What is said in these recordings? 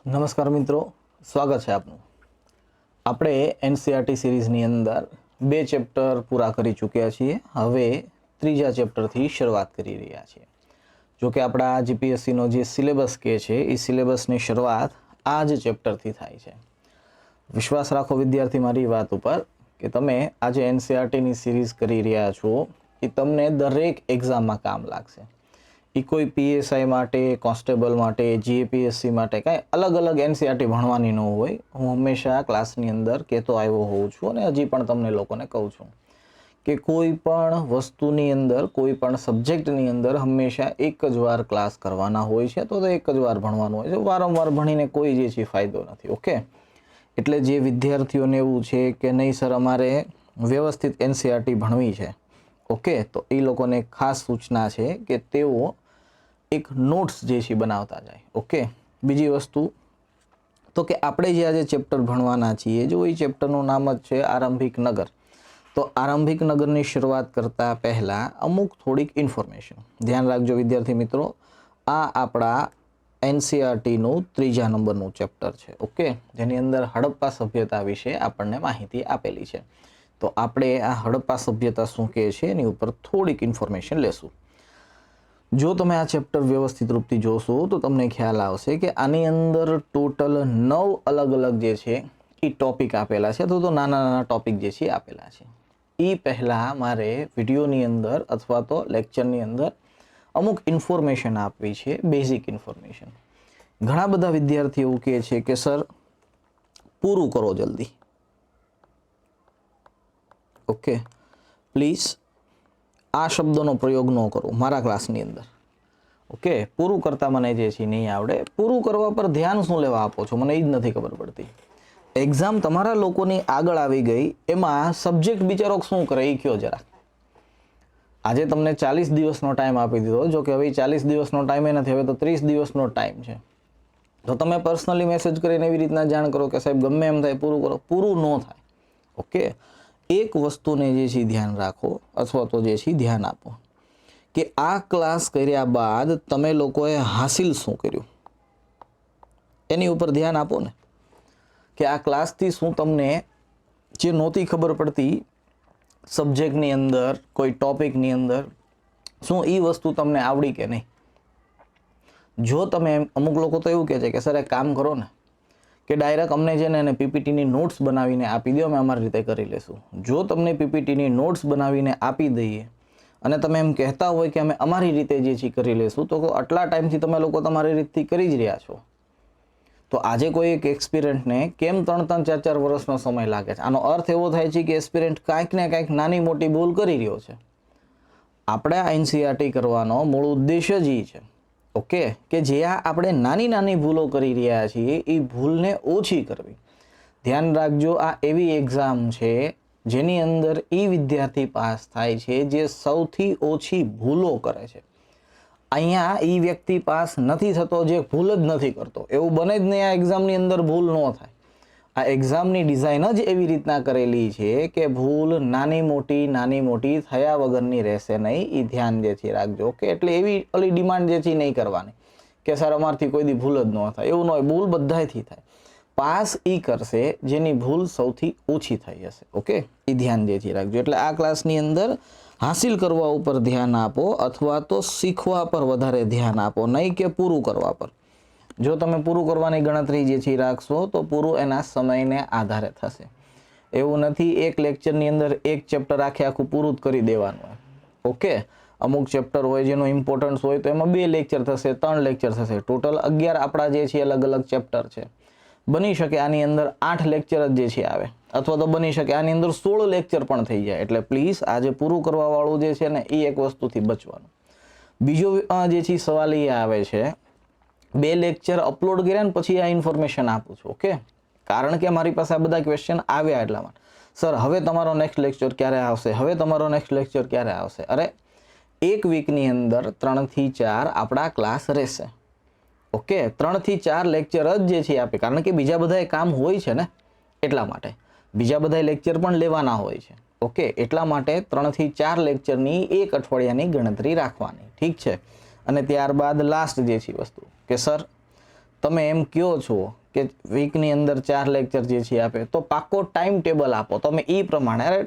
નમસ્કાર મિત્રો, સ્વાગત છે આપનું. આપણે એનસીઆરટી સિરીઝની અંદર 2 ચેપ્ટર પૂરા કરી ચૂક્યા છીએ. હવે ત્રીજા ચેપ્ટરથી શરૂઆત કરી રહ્યા છીએ. જો કે આપણા જીપીએસસીનો જે સિલેબસ કે છે એ સિલેબસની શરૂઆત આ જ ચેપ્ટરથી થાય છે. વિશ્વાસ રાખો વિદ્યાર્થી મારી વાત ઉપર કે તમે આજે એનસીઆરટીની સિરીઝ કરી રહ્યા છો એ તમને દરેક એક્ઝામમાં કામ લાગશે. એ કોઈ પીએસઆઈ માટે, કોન્સ્ટેબલ માટે, જીએપીએસસી માટે કાંઈ અલગ અલગ એનસીઆરટી ભણવાની ન હોય. હું હંમેશા ક્લાસની અંદર કહેતો આવ્યો હોઉં છું અને હજી પણ તમને લોકોને કહું છું કે કોઈ પણ વસ્તુની અંદર, કોઈ પણ સબ્જેક્ટની અંદર હંમેશા એક જ વાર ક્લાસ કરવાના હોય છે, તો એક જ વાર ભણવાનું હોય છે. વારંવાર ભણીને કોઈ જે છે ફાયદો નથી. ઓકે, એટલે જે વિદ્યાર્થીઓને એવું છે કે નહીં સર અમારે વ્યવસ્થિત એનસીઆરટી ભણવી છે, ઓકે, તો એ લોકોને ખાસ સૂચના છે કે તેઓ એક નોટ્સ જે છે બનાવતા જાય. ઓકે, બીજી વસ્તુ તો કે આપણે જે આજે ચેપ્ટર ભણવાના છીએ, જો એ ચેપ્ટરનું નામ જ છે આરંભિક નગર. તો આરંભિક નગરની શરૂઆત કરતાં પહેલાં અમુક થોડીક ઇન્ફોર્મેશન ધ્યાન રાખજો વિદ્યાર્થી મિત્રો. આ આપણા એનસીઆરટીનું 3જા નંબરનું ચેપ્ટર છે. ઓકે, જેની અંદર હડપ્પા સભ્યતા વિશે આપણને માહિતી આપેલી છે. તો આપણે આ હડપ્પા સભ્યતા શું કહે છે એની ઉપર થોડીક ઇન્ફોર્મેશન લેશું. જો તમે આ ચેપ્ટર વ્યવસ્થિત રૂપથી જોશો તો તમને ખ્યાલ આવશે કે આની અંદર ટોટલ 9 અલગ અલગ જે છે એ ટોપિક આપેલા છે, તો નાના નાના ટોપિક જે છે આપેલા છે. એ પહેલાં મારે વિડીયોની અંદર અથવા તો લેક્ચરની અંદર અમુક ઇન્ફોર્મેશન આપવી છે, બેઝિક ઇન્ફોર્મેશન. ઘણા બધા વિદ્યાર્થીઓ એવું કહે છે કે સર પૂરું કરો જલ્દી. ઓકે, પ્લીઝ આ શબ્દનો પ્રયોગ ન કરો મારા ક્લાસની અંદર. ઓકે, પૂરું કરતા મને જે છે નહીં આવડે. પૂરું કરવા પર ધ્યાન શું લેવા આપો છો મને એ જ નથી ખબર પડતી. એક્ઝામ તમારા લોકોની આગળ આવી ગઈ, એમાં સબ્જેક્ટ બિચારો શું કરે એ કયો જરા. આજે તમને 40 દિવસનો ટાઈમ આપી દીધો. જો કે હવે 40 દિવસનો ટાઈમ એ નથી, હવે તો 30 દિવસનો ટાઈમ છે. તો તમે પર્સનલી મેસેજ કરીને એવી રીતના જાણ કરો કે સાહેબ ગમે એમ થાય પૂરું કરો. પૂરું ન થાય. ઓકે, એક વસ્તુને જે છે ધ્યાન રાખો અથવા તો જે છે ધ્યાન આપો કે આ ક્લાસ કર્યા બાદ તમે લોકોએ હાસિલ શું કર્યું એની ઉપર ધ્યાન આપો ને. કે આ ક્લાસથી શું તમને જે નહોતી ખબર પડતી સબ્જેક્ટની અંદર, કોઈ ટોપિકની અંદર, શું એ વસ્તુ તમને આવડી કે નહીં. જો તમે અમુક લોકો તો એવું કહે છે કે સર એક કામ કરો ને કે ડાયરેક્ટ અમને છે ને એને પીપીટીની નોટ્સ બનાવીને આપી દો, અમે અમારી રીતે કરી લેશું. જો તમને પીપીટીની નોટ્સ બનાવીને આપી દઈએ અને તમે એમ કહેતા હોય કે અમે અમારી રીતે જે છે કરી લેશું, તો આટલા ટાઈમથી તમે લોકો તમારી રીતથી કરી જ રહ્યા છો. તો આજે કોઈ એક એક્સપિરન્ટને કેમ 3-3, 4-4 વર્ષનો સમય લાગે છે? આનો અર્થ એવો થાય છે કે એક્સપિરન્ટ કાંઈક ને કાંઈક નાની મોટી ભૂલ કરી રહ્યો છે. આપણે આ એનસીઆરટી કરવાનો મૂળ ઉદ્દેશ્ય જ એ છે. ઓકે, કે જ્યાં આપણે નાની નાની ભૂલો કરી રહ્યા છીએ એ ભૂલને ઓછી કરવી. ધ્યાન રાખજો, આ એવી એક્ઝામ છે જેની અંદર એ વિદ્યાર્થી પાસ થાય છે જે સૌથી ઓછી ભૂલો કરે છે. અહીંયા એ વ્યક્તિ પાસ નથી થતો જે ભૂલ જ નથી કરતો. એવું બને જ નહીં આ એક્ઝામની અંદર ભૂલ ન થાય. આ એક્ઝામની ડિઝાઇન જ એવી રીતના કરેલી છે કે ભૂલ નાની મોટી થયા વગરની રહેશે નહીં. એ ધ્યાન જે છે રાખજો. કે એટલે એવી ઓલી ડિમાન્ડ જે છે નહીં કરવાની કે સર અમારથી કોઈ દી ભૂલ જ ન થાય. એવું ન હોય, ભૂલ બધાયથી થાય. પાસ એ કરશે જેની ભૂલ સૌથી ઓછી થઈ હશે. ઓકે, એ ધ્યાન જે છે રાખજો. એટલે આ ક્લાસની અંદર હાસિલ કરવા ઉપર ધ્યાન આપો અથવા તો શીખવા પર વધારે ધ્યાન આપો, નહીં કે પૂરું કરવા પર. જો તમે પૂરું કરવાની ગણતરી જે છે રાખશો તો પૂરું એના સમયને આધારે થશે. એવું નથી એક લેક્ચરની અંદર એક ચેપ્ટર આખું પૂરું જ કરી દેવાનું હોય. ઓકે, અમુક ચેપ્ટર હોય જેનું ઇમ્પોર્ટન્સ હોય તો એમાં 2 લેક્ચર થશે, 3 લેક્ચર થશે. ટોટલ 11 આપણા જે છે અલગ અલગ ચેપ્ટર છે. બની શકે આની અંદર 8 લેક્ચર જ જે છે આવે, અથવા તો બની શકે આની અંદર 16 લેક્ચર પણ થઈ જાય. એટલે પ્લીઝ આજે પૂરું કરવા વાળું જે છે ને એ એક વસ્તુથી બચવાનું. બીજો જે છે સવાલ એ આવે છે 2 લેક્ચર અપલોડ કર્યા ને પછી આ ઇન્ફોર્મેશન આપું છું. ઓકે, કારણ કે મારી પાસે આ બધા ક્વેશ્ચન આવ્યા એટલામાં. સર હવે તમારો નેક્સ્ટ લેક્ચર ક્યારે આવશે, હવે તમારો નેક્સ્ટ લેક્ચર ક્યારે આવશે? અરે એક વીકની અંદર 3 થી 4 આપણા ક્લાસ રહેશે. ઓકે, 3 થી 4 લેક્ચર જ જે છે આપે, કારણ કે બીજા બધા કામ હોય છે ને, એટલા માટે બીજા બધા લેક્ચર પણ લેવાના હોય છે. ઓકે, એટલા માટે 3 થી 4 લેક્ચરની એક અઠવાડિયાની ગણતરી રાખવાની. ઠીક છે. અને ત્યારબાદ લાસ્ટ જે છે વસ્તુ કે સર તમે એમ કહો છો કે વીકની અંદર 4 લેક્ચર જે છે આપે, તો પાકો ટાઈમ ટેબલ આપો. તમે એ પ્રમાણે, અરે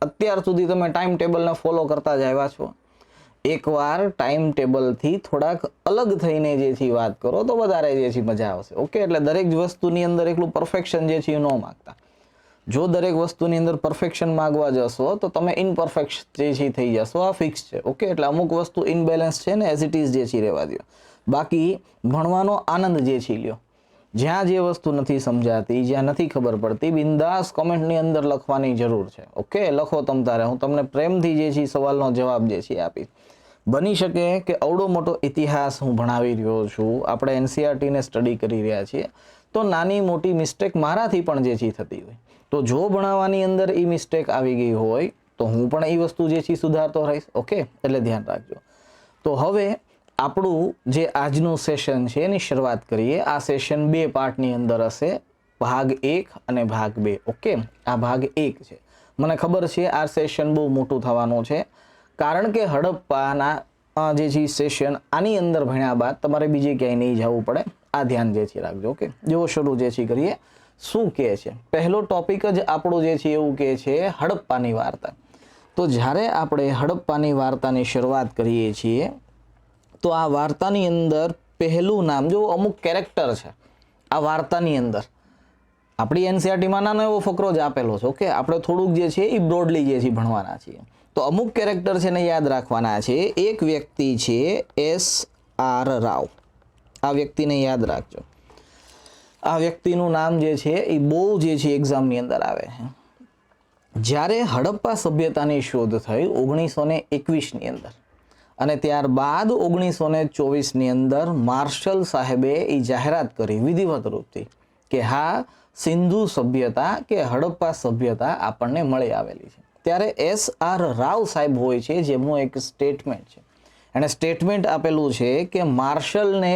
અત્યાર સુધી તમે ટાઈમ ટેબલને ફોલો કરતા જ આવ્યા છો, એકવાર ટાઈમ ટેબલથી થોડાક અલગ થઈને જે છે વાત કરો તો વધારે જે છે મજા આવશે. ઓકે, એટલે દરેક વસ્તુની અંદર એકલું પરફેક્શન જે છે એ ન માગતા. જો દરેક વસ્તુની અંદર પરફેક્શન માગવા જશો તો તમે ઇનપરફેક્ટ જે છે થઈ જશો, આ ફિક્સ છે. ઓકે, એટલે અમુક વસ્તુ ઇનબેલેન્સ છે ને એઝ ઇટ ઇઝ જે છે રહેવા દો. બાકી ભણવાનો આનંદ જે છે લ્યો. જ્યાં જે વસ્તુ નથી સમજાતી, જ્યાં નથી ખબર પડતી, બિંદાસ કોમેન્ટની અંદર લખવાની જરૂર છે. ઓકે, લખો તમ તારે, હું તમને પ્રેમથી જે છે સવાલનો જવાબ જે છે આપીશ. બની શકે કે અવડો મોટો ઇતિહાસ હું ભણાવી રહ્યો છું, આપણે એનસીઆરટીને સ્ટડી કરી રહ્યા છીએ, તો નાની મોટી મિસ્ટેક મારાથી પણ જે છે થતી હોય, તો જો ભણાવવાની અંદર એ મિસ્ટેક આવી ગઈ હોય તો હું પણ એ વસ્તુ જે છે સુધારતો રહીશ. ઓકે, એટલે ધ્યાન રાખજો. તો હવે આપણું જે આજનું સેશન છે એની શરૂઆત કરીએ. આ સેશન 2 પાર્ટની અંદર હશે, ભાગ 1 અને ભાગ 2. ઓકે, આ ભાગ 1 છે. મને ખબર છે આ સેશન બહુ મોટું થવાનું છે, કારણ કે હડપ્પાના જે છે સેશન આની અંદર ભણ્યા બાદ તમારે બીજે ક્યાંય નહીં જવું પડે. આ ધ્યાન જે છે રાખજો. ઓકે, જેવો શરૂ જે છે કરીએ. શું કહે છે પહેલો ટોપિક જ આપણો જે છે એવું કહે છે હડપ્પાની વાર્તા. તો જ્યારે આપણે હડપ્પાની વાર્તાની શરૂઆત કરીએ છીએ તો આ વાર્તાની અંદર પહેલું નામ, જો અમુક કેરેક્ટર છે આ વાર્તાની અંદર, આપણી એનસીઆરટીમાં નાનો એવો ફકરો જ આપેલો છે. ઓકે, આપણે થોડુંક જે છે એ બ્રોડલી જે છે ભણવાના છીએ, તો અમુક કેરેક્ટર છે ને યાદ રાખવાના છે. એક વ્યક્તિ છે S.R. રાવ, આ વ્યક્તિને યાદ રાખજો. આ વ્યક્તિનું નામ જે છે એ બહુ જે છે એક્ઝામની અંદર આવે છે. જ્યારે હડપ્પા સભ્યતાની શોધ થઈ 1921ની અંદર, અને ત્યારબાદ 1924ની અંદર માર્શલ સાહેબે એ જાહેરાત કરી વિધિવત રૂપથી કે હા, સિંધુ સભ્યતા કે હડપ્પા સભ્યતા આપણને મળી આવેલી છે. ત્યારે S.R. રાવ સાહેબ હોય છે, જેમનું એક સ્ટેટમેન્ટ છે. એણે સ્ટેટમેન્ટ આપેલું છે કે માર્શલ ને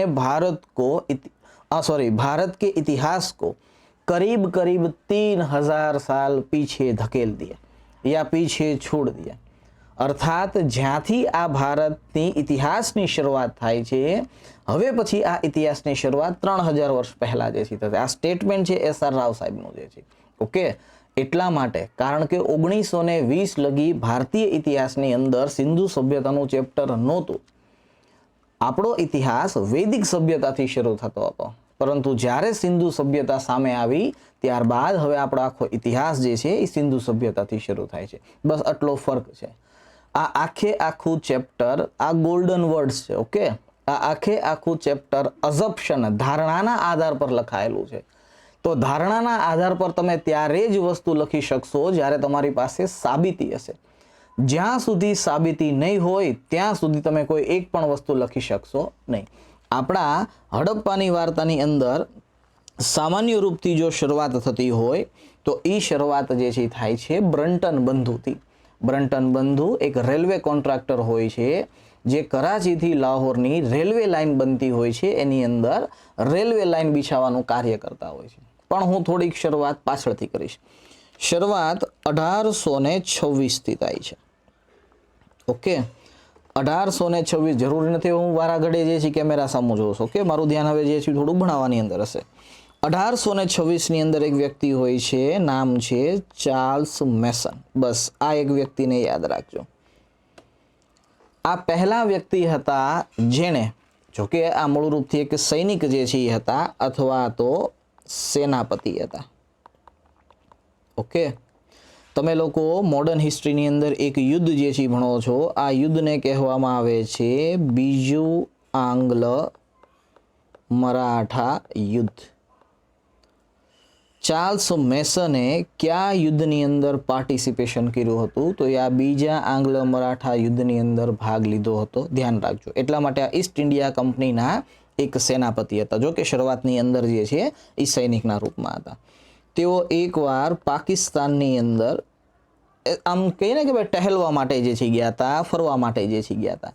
भारत के इतिहास को करीब करीब 3000 साल पीछे धकेल दिया या पीछे छोड़ दिया. अर्थात જ્યાંથી આ ભારતની ઇતિહાસની શરૂઆત થાય છે, હવે પછી આ ઇતિહાસની શરૂઆત 3000 વર્ષ પહેલા જે છે થશે. આ સ્ટેટમેન્ટ છે S.R. રાવ સાહેબનું જે છે. ઓકે, એટલા માટે કારણ કે 1920 લગી ભારતીય ઇતિહાસની અંદર સિંધુ સભ્યતાનું ચેપ્ટર નહોતું. આપણો ઇતિહાસ વૈદિક સભ્યતાથી શરૂ થતો હતો, પરંતુ જ્યારે સિંધુ સભ્યતા સામે આવી ત્યારબાદ હવે આપણો આખો ઇતિહાસ જે છે એ સિંધુ સભ્યતાથી શરૂ થાય છે. બસ આટલો ફરક છે. આ આખું ચેપ્ટર આ ગોલ્ડન વર્ડ્સ છે. ઓકે, આ આખું ચેપ્ટર અઝપ્શન, ધારણાના આધાર પર લખાયેલું છે. તો ધારણાના આધાર પર તમે ત્યારે જ વસ્તુ લખી શકશો જ્યારે તમારી પાસે સાબિતી હશે. જ્યાં સુધી સાબિતી નહીં હોય ત્યાં સુધી તમે કોઈ એક પણ વસ્તુ લખી શકશો નહીં. આપણા હડપ્પાની વાર્તાની અંદર સામાન્ય રૂપથી જો શરૂઆત થતી હોય તો એ શરૂઆત જે છે થાય છે બ્રન્ટન બંધુથી. બ્રન્ટન બંધુ એક રેલવે કોન્ટ્રાક્ટર હોય છે, જે કરાચીથી લાહોરની રેલવે લાઇન બનતી હોય છે એની અંદર રેલવે લાઇન બિછાવવાનું કાર્ય કરતા હોય છે. પણ હું થોડીક શરૂઆત પાછળથી કરીશ. શરૂઆત 1826થી થાય છે. ઓકે, 1826. જરૂરી નથી હું વારા ઘડે જે છે કેમેરા સામું જોઉં છું. ઓકે, મારું ધ્યાન હવે જે છે થોડું ભણાવવાની અંદર હશે. 1826ની અંદર એક વ્યક્તિ હોય છે, નામ છે ચાર્લ્સ મેસન. બસ આ એક વ્યક્તિને યાદ રાખજો. આ પહેલા વ્યક્તિ હતા જેણે, જોકે આ મૂળ રૂપથી એક સૈનિક જે છે એ હતા અથવા તો સેનાપતિ હતા. ઓકે, તમે લોકો મોડર્ન હિસ્ટ્રીની અંદર એક યુદ્ધ જે છે ભણો છો. આ યુદ્ધને કહેવામાં આવે છે બીજું આંગ્લ મરાઠા યુદ્ધ. ચાર્લ્સ મેસને કયા યુદ્ધની અંદર પાર્ટિસિપેશન કર્યું હતું? તો આ બીજા આંગ્લ મરાઠા યુદ્ધની અંદર ભાગ લીધો હતો. ધ્યાન રાખજો. એટલા માટે આ ઈસ્ટ ઇન્ડિયા કંપનીના એક સેનાપતિ હતા, જો કે શરૂઆતની અંદર જે છે એ સૈનિકના રૂપમાં હતા. તેઓ એકવાર પાકિસ્તાનની અંદર આમ કહીએ ને કે ભાઈ ટહેલવા માટે જે છે ગયા હતા, ફરવા માટે જે છે ગયા હતા.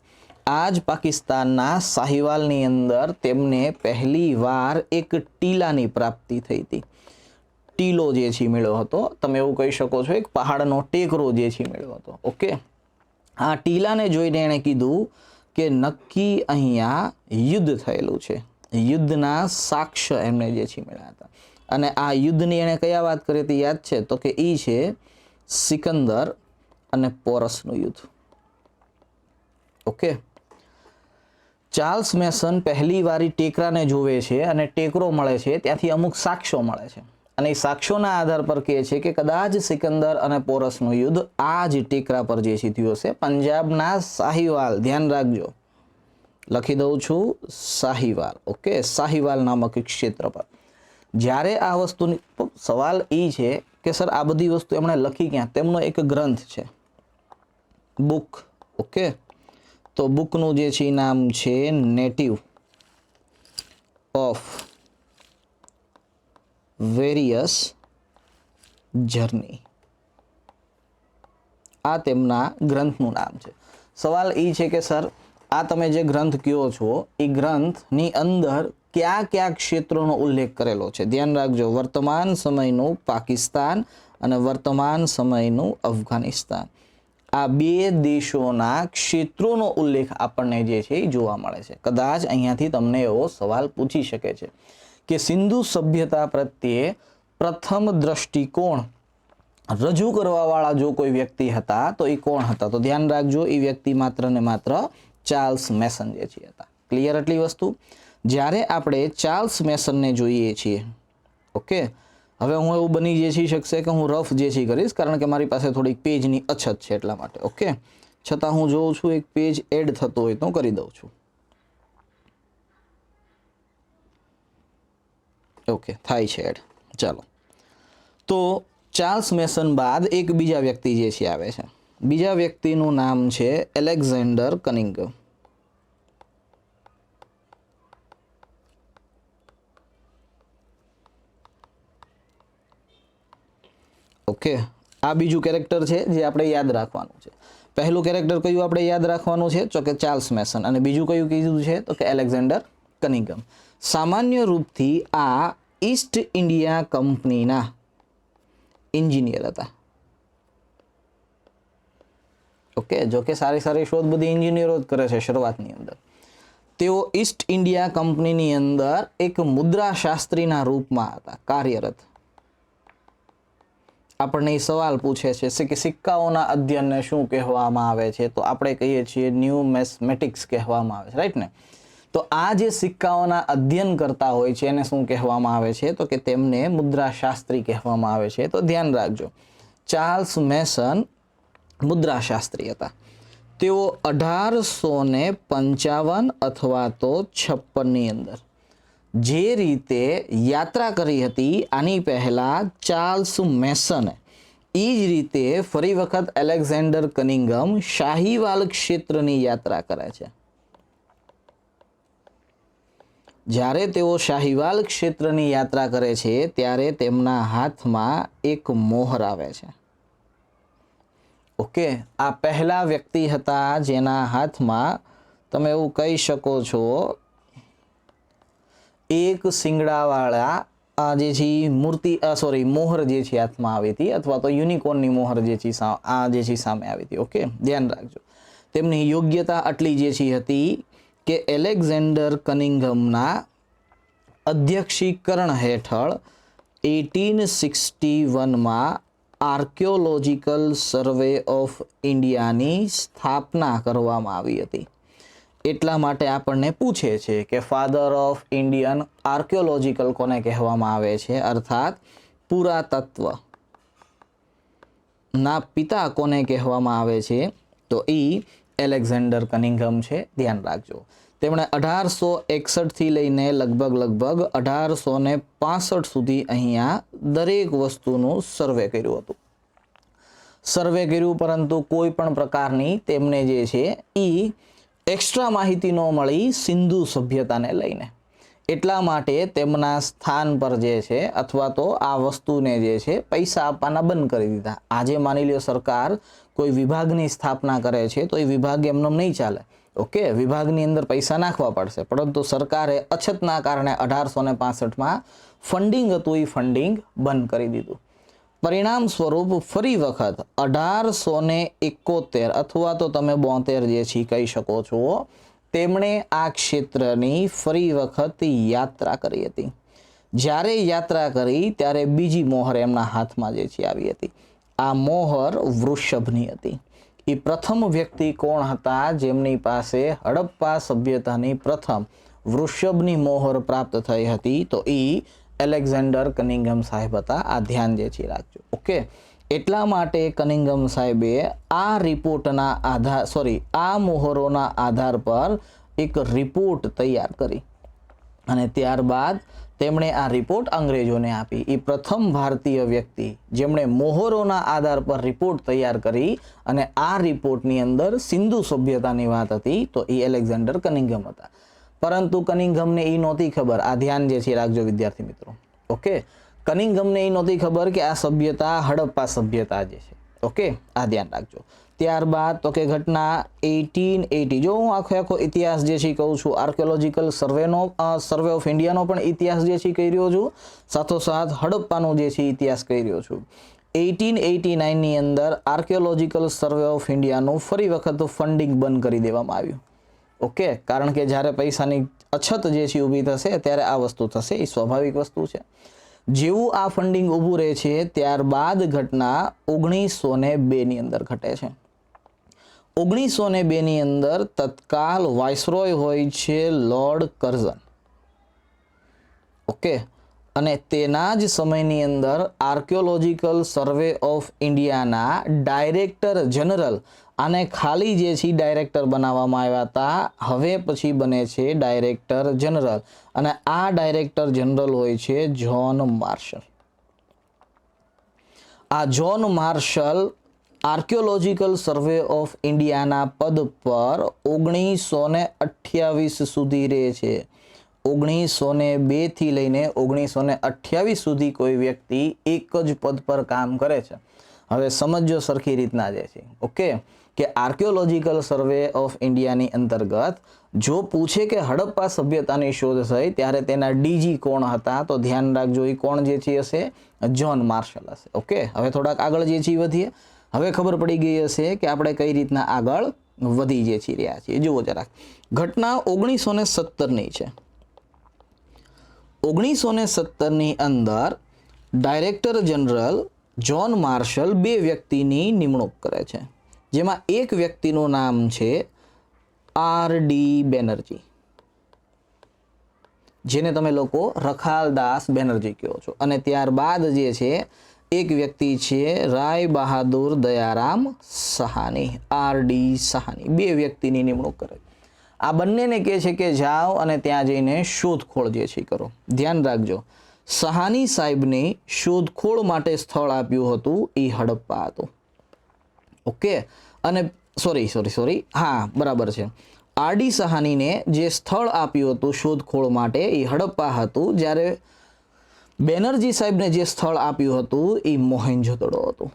આ જ પાકિસ્તાનના સાહિવાલની અંદર તેમને પહેલી વાર એક ટીલાની પ્રાપ્તિ થઈ હતી. ટીલો જે છે મળ્યો હતો, તમે એવું કહી શકો છો એક પહાડનો ટેકરો જે છે મળ્યો હતો. ઓકે, આ ટીલાને જોઈને એણે કીધું કે નક્કી અહીંયા યુદ્ધ થયેલું છે. યુદ્ધના સાક્ષ્ય એમને જે છે મળ્યા હતા. અને આ યુદ્ધની એણે કયા વાત કરી હતી યાદ છે? તો કે એ છે સિકંદર અને પોરસનું યુદ્ધ. ઓકે. ચાર્લ્સ મેસન પહેલી વારી ટેકરાને જોવે છે અને ટેકરો મળે છે, ત્યાંથી અમુક સાક્ષ્યો મળે છે અને એ સાક્ષ્યોના આધાર પર કહે છે કે કદાચ સિકંદર અને પોરસનું યુદ્ધ આ જ ટેકરા પર જે છે થયું હશે, પંજાબના સાહિવાલ. ધ્યાન રાખજો, લખી દઉં છું સાહિવાલ. ઓકે, સાહિવાલ નામક ક્ષેત્ર પર. જ્યારે આ વસ્તુની સવાલ એ છે કે સર આ બધી વસ્તુ એમણે લખી ક્યાં? તેમનો એક ગ્રંથ છે, બુક. ઓકે, તો બુકનું જે છે નામ છે નેટિવ ઓફ વેરિયસ જર્ની. આ તેમના ગ્રંથનું નામ છે. સવાલ એ છે કે સર આ તમે જે ગ્રંથ કહો છો એ ગ્રંથની અંદર કયા કયા ક્ષેત્રોનો ઉલ્લેખ કરેલો છે? ધ્યાન રાખજો, વર્તમાન સમયનું પાકિસ્તાન અને વર્તમાન સમયનું અફઘાનિસ્તાન, આ બે દેશોના ક્ષેત્રોનો ઉલ્લેખ આપણને જે છે એ જોવા મળે છે. કદાચ અહીંયાથી તમને એવો સવાલ પૂછી શકે છે કે સિંધુ સભ્યતા પ્રત્યે પ્રથમ દ્રષ્ટિકોણ રજૂ કરવાવાળા જો કોઈ વ્યક્તિ હતા તો એ કોણ હતા? તો ધ્યાન રાખજો, એ વ્યક્તિ માત્ર ને માત્ર ચાર્લ્સ મેસન જે છે હતા. ક્લિયર એટલી વસ્તુ? જ્યારે આપણે ચાર્લ્સ મેસનને જોઈએ છીએ, ઓકે, હવે હું એવું બની જે છે શકશે કે હું રફ જે છે કરીશ, કારણ કે મારી પાસે થોડીક પેજની અછત છે એટલા માટે. ઓકે, છતાં હું જોઉં છું એક પેજ એડ થતો હોય તો કરી દઉં છું. ઓકે, થાય છે એડ. ચાલો, તો ચાર્લ્સ મેસન બાદ એક બીજા વ્યક્તિ જે છે આવે છે. બીજા વ્યક્તિનું નામ છે એલેક્ઝાન્ડર કનિંઘમ. ઓકે, આ બીજું કેરેક્ટર છે જે આપણે યાદ રાખવાનું છે. પહેલું કેરેક્ટર કયું આપણે યાદ રાખવાનું છે? તો કે ચાર્લ્સ મેસન. અને બીજું કયું કીધું છે? તો કે એલેક્ઝાન્ડર કનિંઘમ. સામાન્ય રૂપથી આ ઈસ્ટ ઇન્ડિયા કંપનીના એન્જિનિયર હતા. ઓકે, જો કે સારી સારી શોધ બધી એન્જિનિયરો જ કરે છે શરૂઆતની અંદર. તેઓ ઈસ્ટ ઇન્ડિયા કંપનીની અંદર એક મુદ્રાશાસ્ત્રીના રૂપમાં હતા કાર્યરત. આપણને એ સવાલ પૂછે છે કે સિક્કાઓના અધ્યયનને શું કહેવામાં આવે છે? તો આપણે કહીએ છીએ ન્યુમેસ્મેટિક્સ કહેવામાં આવે છે, રાઈટ ને? તો આ જે સિક્કાઓના અધ્યયન કરતા હોય છે એને શું કહેવામાં આવે છે? તો કે તેમને મુદ્રાશાસ્ત્રી કહેવામાં આવે છે. તો ધ્યાન રાખજો, ચાર્લ્સ મેસન મુદ્રાશાસ્ત્રી હતા. તેઓ 1855 અથવા તો 56ની અંદર જે રીતે યાત્રા કરી હતી આની પહેલા ચાર્લ્સ મેસને, એ જ રીતે ફરી વખત એલેક્ઝાન્ડર કનિંઘમ શાહીવાલ ક્ષેત્રની યાત્રા કરે છે. જ્યારે તેઓ શાહીવાલ ક્ષેત્રની યાત્રા કરે છે ત્યારે તેમના હાથમાં એક મોહર આવે છે. ઓકે, આ પહેલા વ્યક્તિ હતા જેના હાથમાં તમે એવું કહી શકો છો એક શિંગડાવાળા જે છે મૂર્તિ મોહર જે છે હાથમાં આવી હતી, અથવા તો યુનિકોર્નની મોહર જે છે આ જે છે સામે આવી હતી. ઓકે, ધ્યાન રાખજો, તેમની યોગ્યતા આટલી જે છે હતી કે એલેક્ઝાન્ડર કનિંઘમના અધ્યક્ષીકરણ હેઠળ 1861માં આર્કિયોલોજીકલ સર્વે ઓફ ઇન્ડિયાની સ્થાપના કરવામાં આવી હતી. એટલા માટે આપણને પૂછે છે કે ફાધર ઓફ ઇન્ડિયન આર્કિયોલોજીકલ કોને કહેવામાં આવે છે? અર્થાત પુરાતત્વ ના પિતા કોને કહેવામાં આવે છે? તો એ એલેક્ઝાન્ડર કનિંઘમ છે. ધ્યાન રાખજો, તેમણે 1861 થી લઈને લગભગ 1865 સુધી અહીંયા દરેક વસ્તુનું સર્વે કર્યું હતું. સર્વે કર્યું, પરંતુ કોઈ પણ પ્રકારની તેમને જે છે એ એક્સ્ટ્રા માહિતી ન મળી સિંધુ સભ્યતાને લઈને. એટલા માટે તેમના સ્થાન પર જે છે અથવા તો આ વસ્તુને જે છે પૈસા આપવાના બંધ કરી દીધા. આજે માની લ્યો સરકાર કોઈ વિભાગની સ્થાપના કરે છે તો એ વિભાગ એમને નહીં ચાલે. ઓકે, વિભાગની અંદર પૈસા નાખવા પડશે, પરંતુ સરકારે અછતના કારણે 1865માં ફંડિંગ હતું એ ફંડિંગ બંધ કરી દીધું. પરિણામ સ્વરૂપ ફરી વખત 1871 અથવા તો તમે 72 જે છે કહી શકો છો, તેમણે આ ક્ષેત્રની ફરી વખત યાત્રા કરી હતી. જ્યારે યાત્રા કરી ત્યારે બીજી મોહર એમના હાથમાં જે છે આવી હતી. આ મોહર વૃષભની હતી. એ પ્રથમ વ્યક્તિ કોણ હતા જેમની પાસે હડપ્પા સભ્યતાની પ્રથમ વૃષભની મોહર પ્રાપ્ત થઈ હતી? તો એ એલેક્ઝાન્ડર કનિંઘમ સાહેબ હતા. આ ધ્યાન જે છે રાખજો. ઓકે, એટલા માટે કનિંઘમ સાહેબે આ રિપોર્ટના આ મોહરોના આધાર પર એક રિપોર્ટ તૈયાર કરી અને ત્યારબાદ તેમણે આ રિપોર્ટ અંગ્રેજોને આપી. એ પ્રથમ ભારતીય વ્યક્તિ જેમણે મોહરોના આધાર પર રિપોર્ટ તૈયાર કરી અને આ રિપોર્ટની અંદર સિંધુ સભ્યતાની વાત હતી તો એ એલેક્ઝાન્ડર કનિંઘમ હતા. પરંતુ કનિંઘમને એ નહોતી ખબર, આ ધ્યાન જે છે રાખજો વિદ્યાર્થી મિત્રો. ઓકે, કનિંઘમને એ નહોતી ખબર કે આ સભ્યતા હડપ્પા સભ્યતા જે છે. ઓકે, આ ધ્યાન રાખજો. ત્યારબાદ તો કે ઘટના 1880, જો હું આખો ઇતિહાસ જે છે કહું છું, આર્કિયોલોજીકલ સર્વે ઓફ ઇન્ડિયાનો પણ ઇતિહાસ જે છે કહી રહ્યો છું, સાથોસાથ હડપ્પાનો જે છે ઇતિહાસ કહી રહ્યો છું. 1889ની અંદર આર્કિયોલોજીકલ સર્વે ઓફ ઇન્ડિયાનું ફરી વખત ફંડિંગ બંધ કરી દેવામાં આવ્યું. ઓકે, કારણ કે જ્યારે પૈસાની અછત જે છે ઊભી થશે ત્યારે આ વસ્તુ થશે, એ સ્વાભાવિક વસ્તુ છે. જેવું આ ફંડિંગ ઊભું રહે છે ત્યારબાદ ઘટના 1902ની અંદર ઘટે છે. 1902ની અંદર તત્કાલ વાઇસરોય હોય છે લોર્ડ કર્ઝન. ઓકે, અને તેના જ સમયની અંદર આર્કિયોલોજીકલ સર્વે ઓફ ઇન્ડિયાના ડાયરેક્ટર જનરલ, આને ખાલી જે છે ડાયરેક્ટર બનાવવામાં આવ્યા હતા, હવે પછી બને છે ડાયરેક્ટર જનરલ, અને આ ડાયરેક્ટર જનરલ હોય છે જ્હોન માર્શલ. આ John Marshall archaeological survey of ઇન્ડિયાના પદ પર 1928 સુધી રહે છે. 1902 થી લઈને 1928 સુધી કોઈ વ્યક્તિ એક જ પદ પર કામ કરે છે. હવે સમજો સરખી રીતના જે છે. ઓકે, કે આર્કિયોલોજીકલ સર્વે ઓફ ઇન્ડિયાની અંતર્ગત જો પૂછે કે હડપ્પા સભ્યતાની શોધ થઈ ત્યારે તેના ડીજી કોણ હતા, તો ધ્યાન રાખજો એ કોણ જે છે હશે? જ્હોન માર્શલ હશે. ઓકે, હવે થોડાક આગળ જે છે વધીએ. હવે ખબર પડી ગઈ હશે કે આપણે કઈ રીતના આગળ વધી જે છે રહ્યા છીએ. જુઓ જરાક, ઘટના 1917ની છે. 1917ની અંદર ડાયરેક્ટર જનરલ જ્હોન માર્શલ બે વ્યક્તિની નિમણૂક કરે છે, જેમાં એક વ્યક્તિનું નામ છે આર.ડી. બેનર્જી, જેને તમે લોકો રખાલદાસ બેનર્જી કહો છો. અને ત્યારબાદ જે છે એક વ્યક્તિ છે રાય બહાદુર દયારામ સહાની, આર.ડી. સહાની. બે વ્યક્તિની નિમણૂક કરે. આ બંનેને કહે છે કે જાઓ અને ત્યાં જઈને શોધખોળ જે છે કરો. ધ્યાન રાખજો, સહાની સાહેબની શોધખોળ માટે સ્થળ આપ્યું હતું એ હડપ્પા હતું. ઓકે, અને સોરી હા બરાબર છે, આર.ડી. સહાનીને જે સ્થળ આપ્યું હતું શોધખોળ માટે એ હડપ્પા હતું, જ્યારે બેનર્જી સાહેબને જે સ્થળ આપ્યું હતું એ મોહેન્જો-દડો હતું.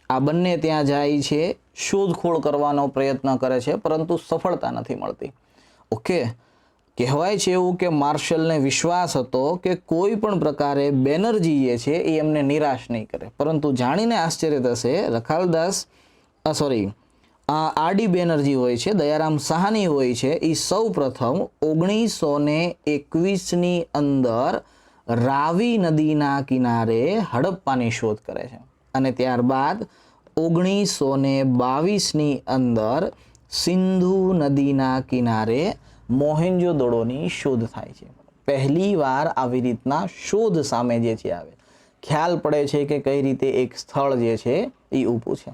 આ બંને ત્યાં જાય છે, શોધખોળ કરવાનો પ્રયત્ન કરે છે, પરંતુ સફળતા નથી મળતી. ઓકે, કહેવાય છે એવું કે માર્શલને વિશ્વાસ હતો કે કોઈ પણ પ્રકારે બેનર્જી જે છે એ એમને નિરાશ નહીં કરે. પરંતુ જાણીને આશ્ચર્ય થશે, આર.ડી. બેનર્જી હોય છે, દયારામ સહાની હોય છે, એ સૌ પ્રથમ 1921ની અંદર રાવી નદીના કિનારે હડપ્પાની શોધ કરે છે, અને ત્યારબાદ 1922ની અંદર સિંધુ નદીના કિનારે મોહેન્જો-દડોની શોધ થાય છે. પહેલી વાર આવી રીતના શોધ સામે જે છે આવે, ખ્યાલ પડે છે કે કઈ રીતે એક સ્થળ જે છે એ ઊભું છે.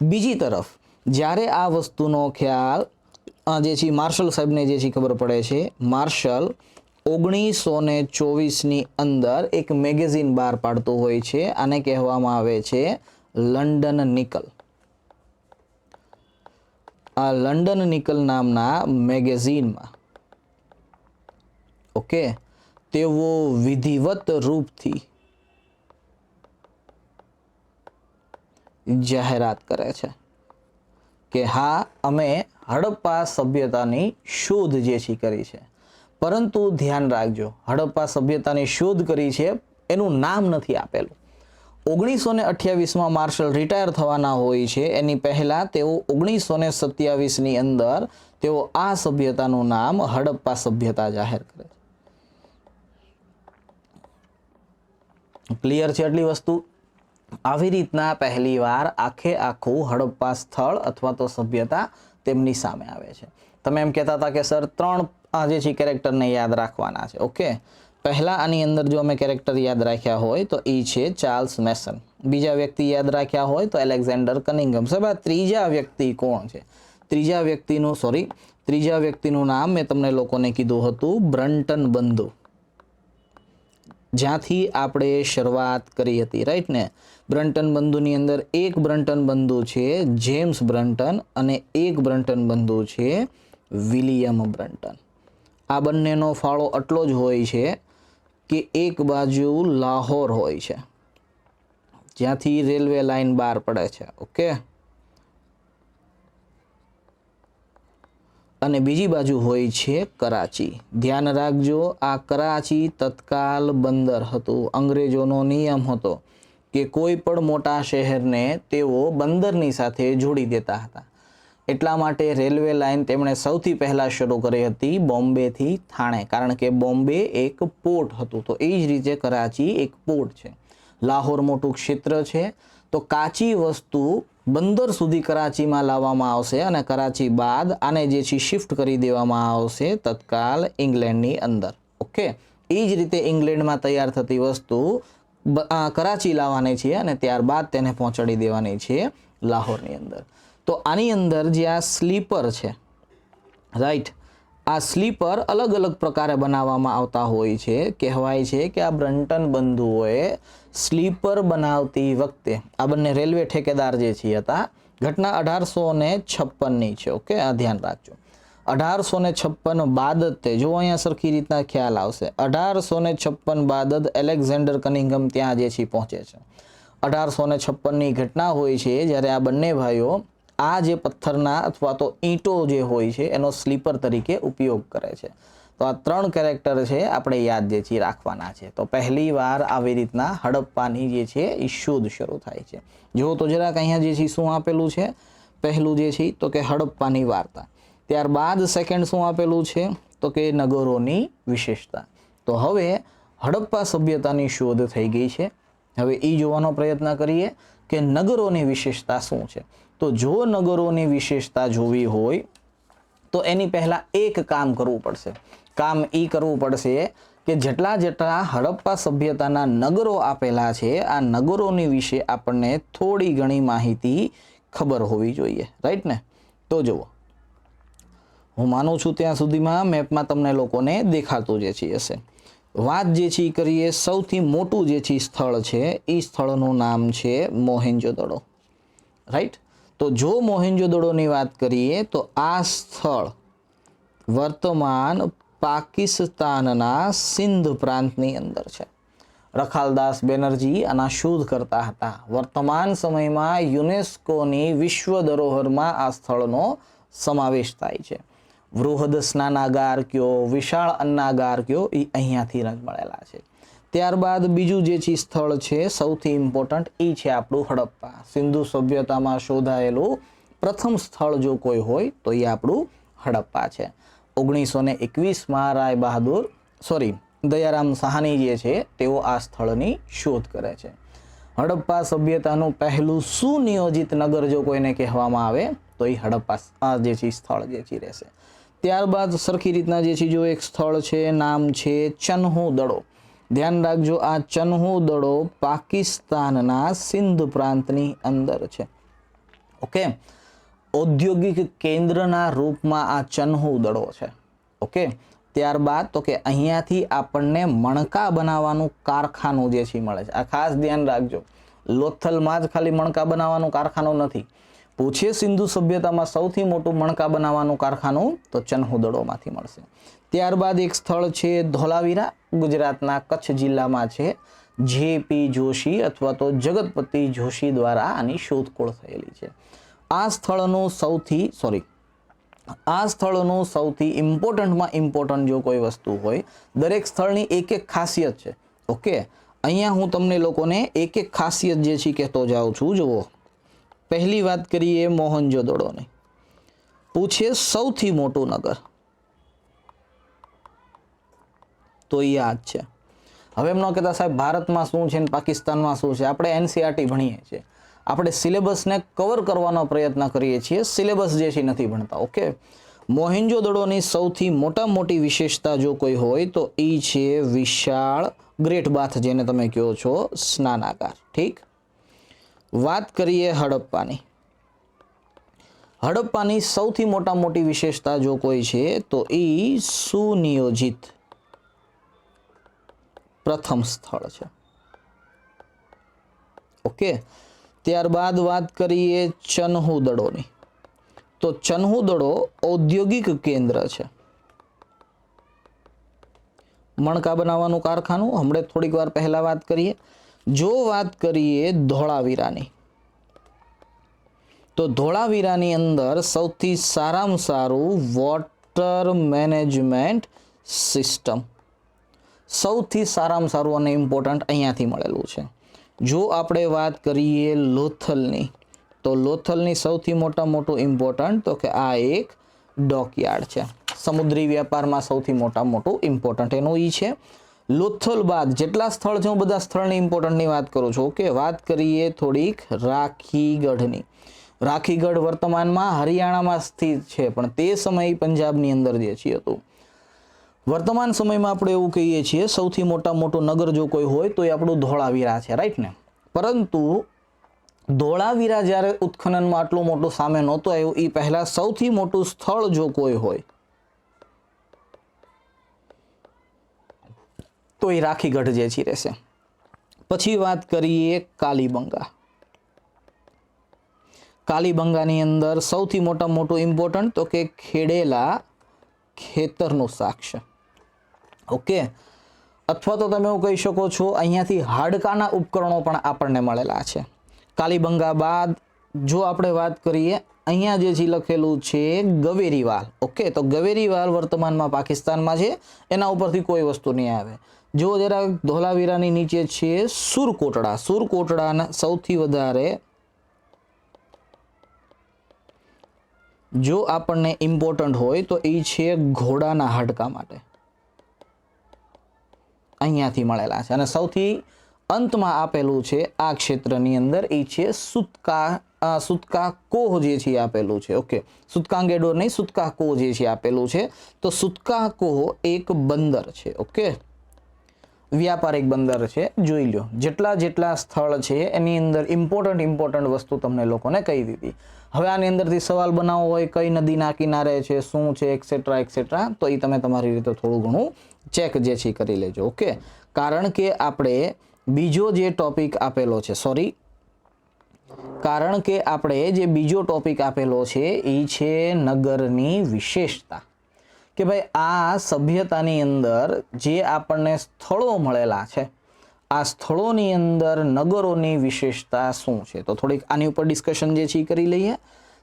બીજી તરફ જ્યારે આ વસ્તુનો ખ્યાલ જે છે માર્શલ સાહેબને જે છે ખબર પડે છે, માર્શલ 1924ની અંદર એક મેગેઝિન બહાર પાડતો હોય છે, આને કહેવામાં આવે છે લંડન નિકલ. આ લંડન નિકલ નામના મેગેઝિનમાં ઓકે તેઓ વિધિવત રૂપથી જાહેરાત કરે છે કે હા અમે હડપ્પા સભ્યતાની શોધ જે છે કરી છે. પરંતુ ધ્યાન રાખજો, હડપ્પા સભ્યતાની શોધ કરી છે એનું નામ નથી આપેલું. 1928 માર્શલ રિટાયર થવાના હોય છે, એની પહેલા તેઓ 1927ની અંદર તેઓ આ સભ્યતાનું નામ હડપ્પા સભ્યતા જાહેર કરે છે। ક્લિયર છે આટલી વસ્તુ? આવી રીતના પહેલી વાર આખું હડપ્પા સ્થળ અથવા તો સભ્યતા તેમની સામે આવે છે। તમે એમ કહેતા હતા કે સર 3 જે છે કેરેક્ટરને યાદ રાખવાના છે। ઓકે, પહેલા આની અંદર જો અમે કેરેક્ટર યાદ રાખ્યા હોય તો એ છે ચાર્લ્સ મેસન, બીજા વ્યક્તિ યાદ રાખ્યા હોય તો એલેક્ઝાન્ડર કનિંઘમ। સાહેબ આ ત્રીજા વ્યક્તિ કોણ છે? ત્રીજા વ્યક્તિનું નામ મેં તમને લોકોને કીધું હતું બ્રન્ટન બંધુ, જ્યાંથી આપણે શરૂઆત કરી હતી, રાઈટ ને? બ્રન્ટન બંધુની અંદર એક બ્રન્ટન બંધુ છે જેમ્સ બ્રન્ટન અને એક બ્રન્ટન બંધુ છે વિલિયમ બ્રન્ટન। આ બંનેનો ફાળો એટલો જ હોય છે કે એક બાજુ લાહોર હોય છે, જ્યાંથી રેલવે લાઇન બહાર પડે છે, ઓકે, અને બીજી બાજુ હોય છે કરાચી। ધ્યાન રાખજો, આ કરાચી તત્કાલ બંદર હતું। અંગ્રેજોનો નિયમ હતો કે કોઈ પણ મોટા શહેરને તેઓ બંદરની સાથે જોડી દેતા હતા, એટલા માટે રેલવે લાઇન તેમણે સૌથી પહેલા શરૂ કરી હતી બોમ્બેથી થાણે, કારણ કે બોમ્બે એક પોર્ટ હતું, તો એ જ રીતે કરાચી એક પોર્ટ છે। લાહોર મોટું ક્ષેત્ર છે, તો કાચી વસ્તુ બંદર સુધી કરાચીમાં લાવવામાં આવશે અને કરાચી બાદ આને જે છે શિફ્ટ કરી દેવામાં આવશે તત્કાલ ઇંગ્લેન્ડની અંદર, ઓકે। એ જ રીતે ઇંગ્લેન્ડમાં તૈયાર થતી વસ્તુ કરાચી લાવવાની છે અને ત્યારબાદ તેને પહોંચાડી દેવાની છે લાહોરની અંદર। તો આની અંદર જે આ સ્લીપર છે, રાઈટ, આ સ્લીપર અલગ અલગ પ્રકારે બનાવવામાં આવતા હોય છે। કહેવાય છે કે આ બ્રન્ટન બંધુઓએ સ્લીપર બનાવતી વખતે આ બંને રેલવે ઠેકેદાર જે છે હતા, ઘટના 1856ની છે, ઓકે, આ ધ્યાન રાખજો। 1856 બાદ જ તે જો અહીંયા સરખી રીતના ખ્યાલ આવશે, 1856 બાદ જ એલેક્ઝાન્ડર કનિંઘમ ત્યાં જે છે પહોંચે છે। 1856ની ઘટના હોય છે જ્યારે આ બંને ભાઈઓ આ જે પથ્થરના અથવા તો ઈંટો જે હોય છે એનો સ્લીપર તરીકે ઉપયોગ કરે છે। તો આ 3 કેરેક્ટર છે આપણે યાદ જે છે રાખવાના છે। તો પહેલી વાર આવી રીતના હડપ્પાની જે છે એ શોધ શરૂ થાય છે। જો તો જરાક અહીંયા જે છે શું આપેલું છે, પહેલું જે છે તો કે હડપ્પાની વાર્તા, ત્યારબાદ સેકન્ડ શું આપેલું છે તો કે નગરોની વિશેષતા। તો હવે હડપ્પા સભ્યતાની શોધ થઈ ગઈ છે, હવે એ જોવાનો પ્રયત્ન કરીએ કે નગરોની વિશેષતા શું છે। તો જો નગરોની વિશેષતા જોવી હોય તો એની પહેલા એક કામ કરવું પડશે। કામ એ કરવું પડશે કે જેટલા હડપ્પા સભ્યતાના નગરો આપેલા છે, આ નગરોની વિશે આપણને થોડી ઘણી માહિતી ખબર હોવી જોઈએ, રાઈટ ને? તો જુઓ, હું માનું છું ત્યાં સુધીમાં મેપમાં તમને લોકોને દેખાતું જે છે હશે। વાત જે છે કરીએ, સૌથી મોટું જે છે સ્થળ છે એ સ્થળનું નામ છે મોહેન્જો-દડો, રાઈટ? તો જો મોહેન્જો-દડોની વાત કરીએ તો આ સ્થળ વર્તમાન પાકિસ્તાનના સિંધ પ્રાંતની અંદર છે। રખાલદાસ બેનર્જી આના શોધ કરતા હતા। વર્તમાન સમયમાં યુનેસ્કોની વિશ્વ ધરોહરમાં આ સ્થળનો સમાવેશ થાય છે। વૃહદ સ્નાનાગાર કયો, વિશાળ અન્નાગાર કયો, એ અહીંયાથી જ મળેલા છે। ત્યારબાદ બીજું જે છે સ્થળ છે સૌથી ઇમ્પોર્ટન્ટ, એ છે આપણું હડપ્પા। સિંધુ સભ્યતામાં શોધાયેલું પ્રથમ સ્થળ જો કોઈ હોય તો એ આપણું હડપ્પા છે। 1921માં દયારામ સાહની જે છે તેઓ આ સ્થળની શોધ કરે છે। હડપ્પા સભ્યતાનું પહેલું સુનિયોજિત નગર જો કોઈને કહેવામાં આવે તો એ હડપ્પા જે છે સ્થળ જે છે રહેશે। ત્યારબાદ સરખી રીતના જે છે જો એક સ્થળ છે, નામ છે ચન્હુ-દડો। ધ્યાન રાખજો, આ ચન્હુ-દડો પાકિસ્તાનના સિંધ પ્રાંતની અંદર છે, ઓકે। ઔદ્યોગિક કેન્દ્રના રૂપમાં આ ચન્હુ-દડો છે, ઓકે। ત્યારબાદ તો કે અહીંયાથી આપણને મણકા બનાવવાનું કારખાનું જે છે મળે છે। આ ખાસ ધ્યાન રાખજો, લોથલમાં જ ખાલી મણકા બનાવવાનું કારખાનું નથી, પૂછે સિંધુ સભ્યતામાં સૌથી મોટું મણકા બનાવવાનું કારખાનું તો ચન્હુ-દડોમાંથી મળશે। ત્યારબાદ એક સ્થળ છે ધોલાવીરા, ગુજરાતના કચ્છ જિલ્લામાં છે। જે.પી. જોશી અથવા તો જગતપતિ જોશી દ્વારા આની શોધખોળ થયેલી છે। આ સ્થળનું સૌથી ઇમ્પોર્ટન્ટમાં ઇમ્પોર્ટન્ટ જો કોઈ વસ્તુ હોય, દરેક સ્થળની એક એક ખાસિયત છે, ઓકે। અહીંયા હું તમને લોકોને એક એક ખાસિયત જે છે કહેતો જાઉં છું. જુઓ, પહેલી વાત કરીએ મોહનજોદડોની. પૂછે સૌથી મોટું નગર, તો એ આ જ છે. હવે એમ ન કહેતા સાહેબ ભારતમાં શું છે ને પાકિસ્તાનમાં શું છે. આપણે એનસીઆરટી ભણીએ છીએ, આપણે સિલેબસને કવર કરવાનો પ્રયત્ન કરીએ છીએ, સિલેબસ જે છે નથી ભણતા. ઓકે, મોહેન્જોદડોની સૌથી મોટી વિશેષતા જો કોઈ હોય તો એ છે વિશાળ ગ્રેટ બાથ, જેને તમે કહો છો સ્નાનાગાર. ઠીક, વાત કરીએ હડપ્પાની. હડપ્પાની સૌથી મોટી વિશેષતા જો કોઈ છે તો એ સુનિયોજિત પ્રથમ સ્થળ છે. ઓકે, ત્યારબાદ વાત કરીએ ચન્હુદડોની. તો ચન્હુદડો ઔદ્યોગિક કેન્દ્ર છે. મણકા બનાવવાનું કારખાનું, હમણાં થોડીક વાર પહેલા વાત કરીએ. જો વાત કરીએ ધોળાવીરાની, તો ધોળાવીરાની અંદર સૌથી સારામાં સારું વોટર મેનેજમેન્ટ સિસ્ટમ, સૌથી સારામાં સારું અને ઇમ્પોર્ટન્ટ અહીંયાથી મળેલું છે. જો આપણે વાત કરીએ લોથલની, તો લોથલની સૌથી મોટું ઇમ્પોર્ટન્ટ તો કે આ એક ડોકયાર્ડ છે. સમુદ્રી વ્યાપારમાં સૌથી મોટું ઇમ્પોર્ટન્ટ એનું ઈ છે. લોથલ બાદ જેટલા સ્થળ છે, હું બધા સ્થળની ઇમ્પોર્ટન્ટની વાત કરું છું. ઓકે, વાત કરીએ થોડીક રાખીગઢની. રાખીગઢ વર્તમાનમાં હરિયાણામાં સ્થિત છે, પણ તે સમયે પંજાબની અંદર જે છે હતું. વર્તમાન સમયમાં આપણે એવું કહીએ છીએ સૌથી મોટું નગર જો કોઈ હોય તો એ આપણું ધોળાવીરા છે, રાઈટ ને. પરંતુ ધોળાવીરા જ્યારે ઉત્ખનનમાં આટલું મોટું સામે નહોતું આવ્યું, એ પહેલા સૌથી મોટું સ્થળ જો કોઈ હોય તો એ રાખીગઢ જે છે રહેશે. પછી વાત કરીએ કાલીબંગા. કાલીબંગાની અંદર સૌથી મોટું ઇમ્પોર્ટન્ટ તો કે ખેડેલા ખેતરનું સાક્ષ્ય. ઓકે, અથવા તો તમે એવું કહી શકો છો અહીંયાથી હાડકાના ઉપકરણો પણ આપણને મળેલા છે. કાલીબંગા બાદ જો આપણે વાત કરીએ, અહીંયા જે છે લખેલું છે ગવેરીવાલ. ઓકે, તો ગવેરીવાલ વર્તમાનમાં પાકિસ્તાનમાં છે, એના ઉપરથી કોઈ વસ્તુ નહીં આવે. જો જરા ધોળાવીરાની નીચે છે સુરકોટડા. સુરકોટડાના સૌથી વધારે જો આપણને ઇમ્પોર્ટન્ટ હોય તો એ છે ઘોડાના હાડકા માટે, અહીંયાથી મળેલા છે. અને સૌથી અંતમાં આપેલું છે આ ક્ષેત્રની અંદર એ છે સુતકા કોહ જે છે આપેલું છે. ઓકે, સુતકાંગેડોર નહીં, સુતકા કોહ જે છે આપેલું છે. તો સુતકા કોહ એક બંદર છે. ઓકે, વ્યાપારિક બંદર છે. જોઈ લો જેટલા સ્થળ છે એની અંદર ઇમ્પોર્ટન્ટ વસ્તુ તમને લોકોને કહી દીધી. હવે આની અંદરથી સવાલ બનાવવો હોય કઈ નદીના કિનારે છે, શું છે, એક્સેટ્રા, તો એ તમે તમારી રીતે થોડું ઘણું ચેક જે છે કરી લેજો. ઓકે, કારણ કે આપણે બીજો જે ટોપિક આપેલો છે, કારણ કે આપણે જે બીજો ટોપિક આપેલો છે એ છે નગરની વિશેષતા. કે ભાઈ આ સભ્યતાની અંદર જે આપણને સ્થળો મળેલા છે, આ સ્થળોની અંદર નગરોની વિશેષતા શું છે. તો થોડીક આની ઉપર ડિસ્કશન જે છે કરી લઈએ.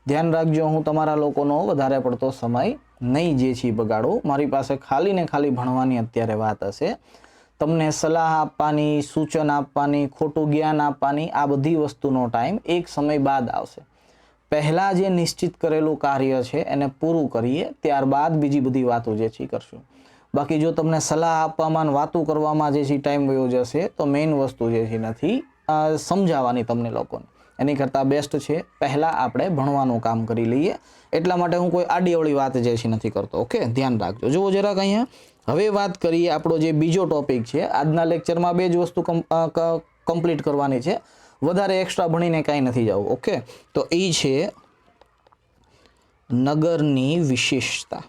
ધ્યાન રાખજો, હું તમારા લોકોનો વધારે પડતો સમય નહીં જે છે બગાડું. મારી પાસે ખાલી ને ખાલી ભણવાની અત્યારે વાત હશે. તમને સલાહ આપવાની, સૂચન આપવાની, ખોટું જ્ઞાન આપવાની, આ બધી વસ્તુનો ટાઈમ એક સમય બાદ આવશે. પહેલાં જે નિશ્ચિત કરેલું કાર્ય છે એને પૂરું કરીએ, ત્યારબાદ બીજી બધી વાતો જે છે કરશું. બાકી જો તમને સલાહ આપવામાં વાતો કરવામાં જે છે ટાઈમ વયો જશે તો મેઇન વસ્તુ જે છે નથી સમજાવવાની તમને લોકોને. એની કરતાં બેસ્ટ છે પહેલાં આપણે ભણવાનું કામ કરી લઈએ. એટલા માટે હું કોઈ આડીઅવળી વાત જે છે નથી કરતો. ઓકે, ધ્યાન રાખજો. જુઓ જરાક અહીંયા હવે વાત કરીએ આપણો જે બીજો ટોપિક છે. આજના લેક્ચરમાં બે જ વસ્તુ કમ્પ્લીટ કરવાની છે, વધારે એક્સ્ટ્રા ભણીને કાંઈ નથી જવું. ઓકે, તો એ છે નગરની વિશેષતા.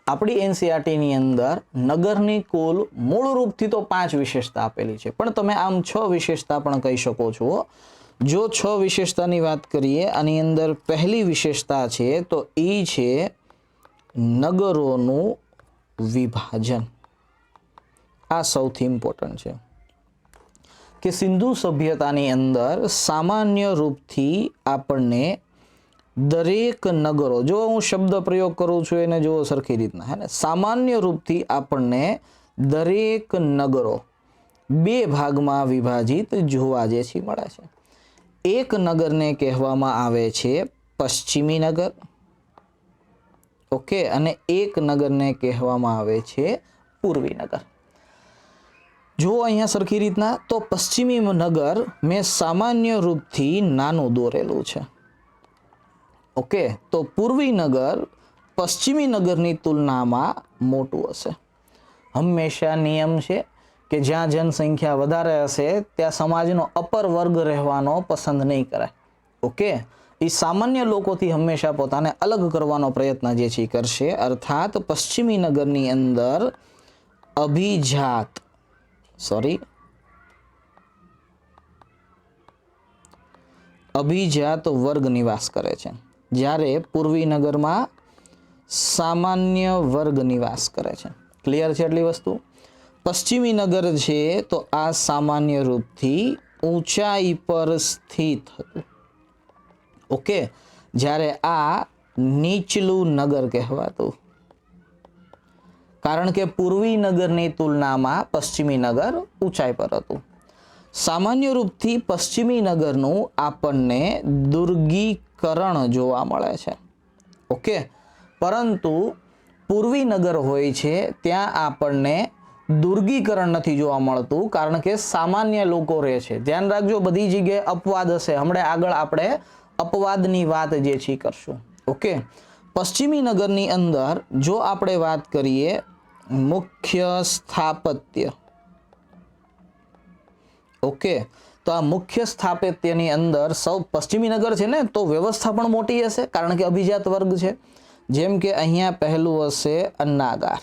આપણી એનસીઆરટીની અંદર નગરની કુલ મૂળ રૂપથી તો 5 વિશેષતા આપેલી છે, પણ તમે આમ 6 વિશેષતા પણ કહી શકો છો. જો 6 વિશેષતાની વાત કરીએ, આની અંદર પહેલી વિશેષતા છે તો એ છે નગરોનું વિભાજન. આ સૌથી ઇમ્પોર્ટન્ટ છે કે સિંધુ સભ્યતાની અંદર સામાન્ય રૂપથી આપણને દરેક નગરો, જો હું શબ્દ પ્રયોગ કરું છું એને જુઓ સરખી રીતના, હે ને, સામાન્ય રૂપથી આપણને દરેક નગરો બે ભાગમાં વિભાજિત જોવા જે છે મળે છે. એક નગરને કહેવામાં આવે છે પશ્ચિમી નગર, ઓકે, અને એક નગરને કહેવામાં આવે છે પૂર્વી નગર. જો અહીંયા સરખી રીતના, તો પશ્ચિમી નગર મેં સામાન્ય રૂપથી નાનું દોરેલું છે, ઓકે, તો પૂર્વી નગર પશ્ચિમી નગરની તુલનામાં મોટું હશે. હંમેશા નિયમ છે કે જ્યાં જનસંખ્યા વધારે હશે ત્યાં સમાજનો અપર વર્ગ રહેવાનો પસંદ નહીં કરાય, ઓકે. એ સામાન્ય લોકોથી હંમેશા પોતાને અલગ કરવાનો પ્રયત્ન જે છે કરશે. અર્થાત પશ્ચિમી નગરની અંદર અભિજાત વર્ગ નિવાસ કરે છે, જ્યારે પૂર્વી નગરમાં સામાન્ય વર્ગ નિવાસ કરે છે. ક્લિયર છે એટલી વસ્તુ? પશ્ચિમી નગર છે તો આ સામાન્ય રૂપથી ઊંચાઈ પર સ્થિત હતું, ઓકે, જ્યારે આ નીચલું નગર કહેવાતું, કારણ કે પૂર્વી નગરની તુલનામાં પશ્ચિમી નગર ઊંચાઈ પર હતું. સામાન્ય રૂપથી પશ્ચિમી નગરનું આપણને દુર્ગીકરણ જોવા મળે છે, ઓકે, પરંતુ પૂર્વી નગર હોય છે ત્યાં આપણને દુર્ગીકરણ નથી જોવા મળતું, કારણ કે સામાન્ય લોકો રહે છે. ધ્યાન રાખજો, બધી જગ્યાએ અપવાદ હશે. હમણાં આગળ આપણે અપવાદની વાત જે છે કરશું, ઓકે. પશ્ચિમી નગરની અંદર જો આપણે વાત કરીએ મુખ્ય સ્થાપત્ય, ઓકે, તો આ મુખ્ય સ્થાપત્યની અંદર સૌ પશ્ચિમી નગર છે ને તો વ્યવસ્થા પણ મોટી હશે, કારણ કે અભિજાત વર્ગ છે. જેમ કે અહીંયા પહેલું હશે અન્નાગાર,